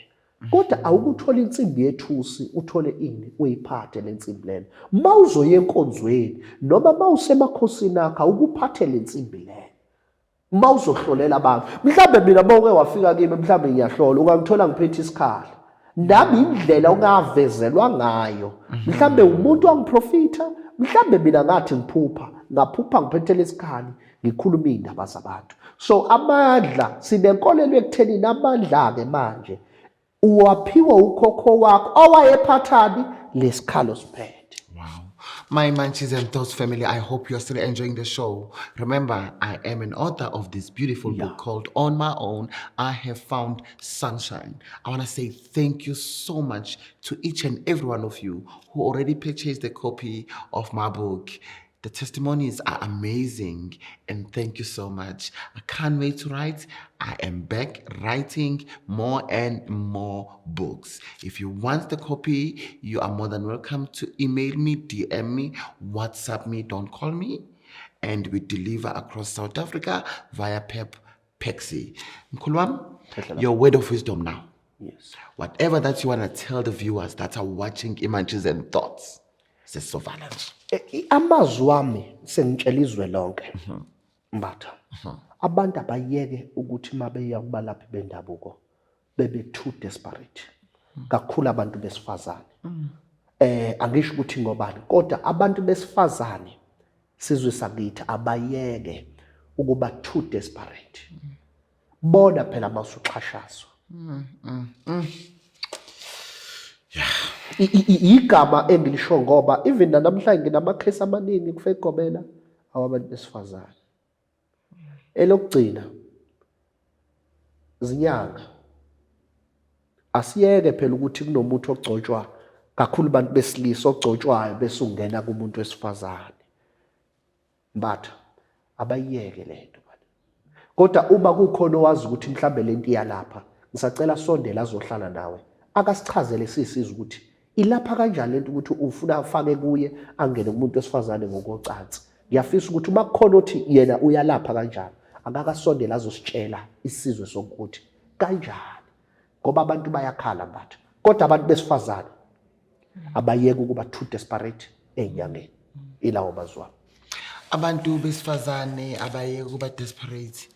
Kodwa awukuthola insimbi yethusi uthole ini uyiphathe lensimbi lena. Mawuzoye enkonzweni noma mawusemakhosini akho ukuphathe lensimbi lena. Mawuzohlolela abantu. Mhlawumbe mina mawuke wafika kimi mhlawumbe ngiyahlola ungangithola ngiphethe isikhali. Nami indlela ongavezelwa ngayo. Mhlambe umuntu wangiprofita, mhlambe mina ngathi ngaphupha ngiphethele isikhali, ngikhuluma indaba zabantu. So amandla sinenkolelo ekutheni amandla ke manje uwaphiwa ukhokho wakho owayephathani lesikhalo siphethe. Wow. My Munchies and Thoughts family, I hope you're still enjoying the show. Remember, I am an author of this beautiful book called On My Own, I Have Found Sunshine. I want to say thank you so much to each and every one of you who already purchased a copy of my book. The testimonies are amazing and thank you so much. I can't wait to write. I am back writing more and more books. If you want the copy, you are more than welcome to email me, DM me, WhatsApp me, don't call me. And we deliver across South Africa via PEP Pexi. Mkhulu wami, Pleasure. your word of wisdom now. Yes. Whatever that you want to tell the viewers that are watching Munchies and Thoughts, sesovala nje. Amazwi wami sengitshela izwe lonke. Mbatha. Abantu abayeke ukuthi mabeya kubalaphi bendabuko bebe too desperate. Kakhulu abantu besifazane. Angisho ukuthi ngobani, kodwa abantu besifazane sizwe sakithi abayeke ukuba too desperate. Bona phela masuxhashazwa. Igama engilisho ngoba even namhlanje nginamakhesi amaningi kufake Gobela awabantu besifazane. Elokugcina zinyanga asiyeke phela ukuthi kunomuntu ogcotshwa kakhulu abantu besilisa ogcotshwayo bese ungena kumuntu wesifazane. Mbatha abayiyeke lento bani. Kodwa uma kukhona owazi ukuthi mhlambe lento iyalapha, ngisacela sondela azohlala nawe. Akasichazele sisizwe ukuthi ilapha kanjani lento ukuthi ufuna afake kuye angene kumuntu wesifazane ngokocansi. Ngiyafisa ukuthi uma kukhona othi yena uyalapha kanjani, akakasondela azositshela isizwe sokuthi kanjani. Ngoba abantu bayakhala Mbatha. Kodwa abantu besifazane abayeke ukuba too desperate enyangeni. Ilawo mazwa. Abantu besifazane abaye kuba desperate.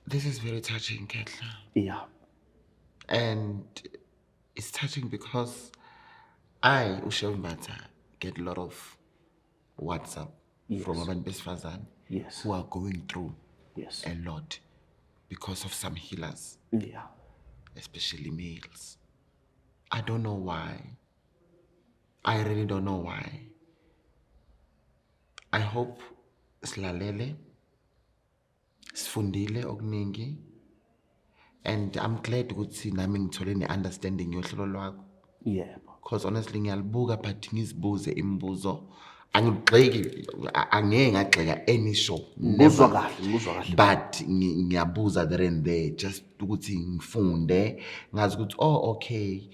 This is very touching, Ketla. Yeah. And it's touching because I, Ushevmbata, get a lot of WhatsApp from abantu besifazane Yes. who are going through Yes. a lot because of some healers, Yeah. especially males. I don't know why. I really don't know why. I hope silalele, sifundile okuningi, and I'm glad ukuthi nami ngithole ne-understanding yohlelo lwakho. Yeah. Because honestly ngiyalibuka but ngizibuze imibuzo angigxeki, angeke ngagxeka any show. Ngizwa Never. kahle. But ngiyabuza there and there just ukuthi ngifunde ngazi ukuthi oh okay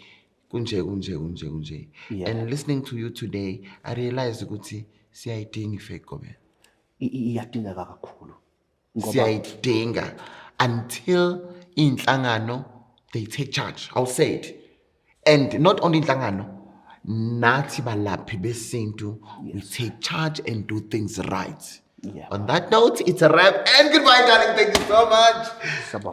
kunje. Yeah. And listening to you today I realized ukuthi siyayidinga ifake Gobela. Iyadingeka kakhulu. Siyayidinga until inhlangano they take charge. I'll say it. And not only inhlangano, nathi balaphi besintu, we take charge and do things right. Yeah. On that note, it's a wrap and goodbye, darling. Thank you so much. Sabong.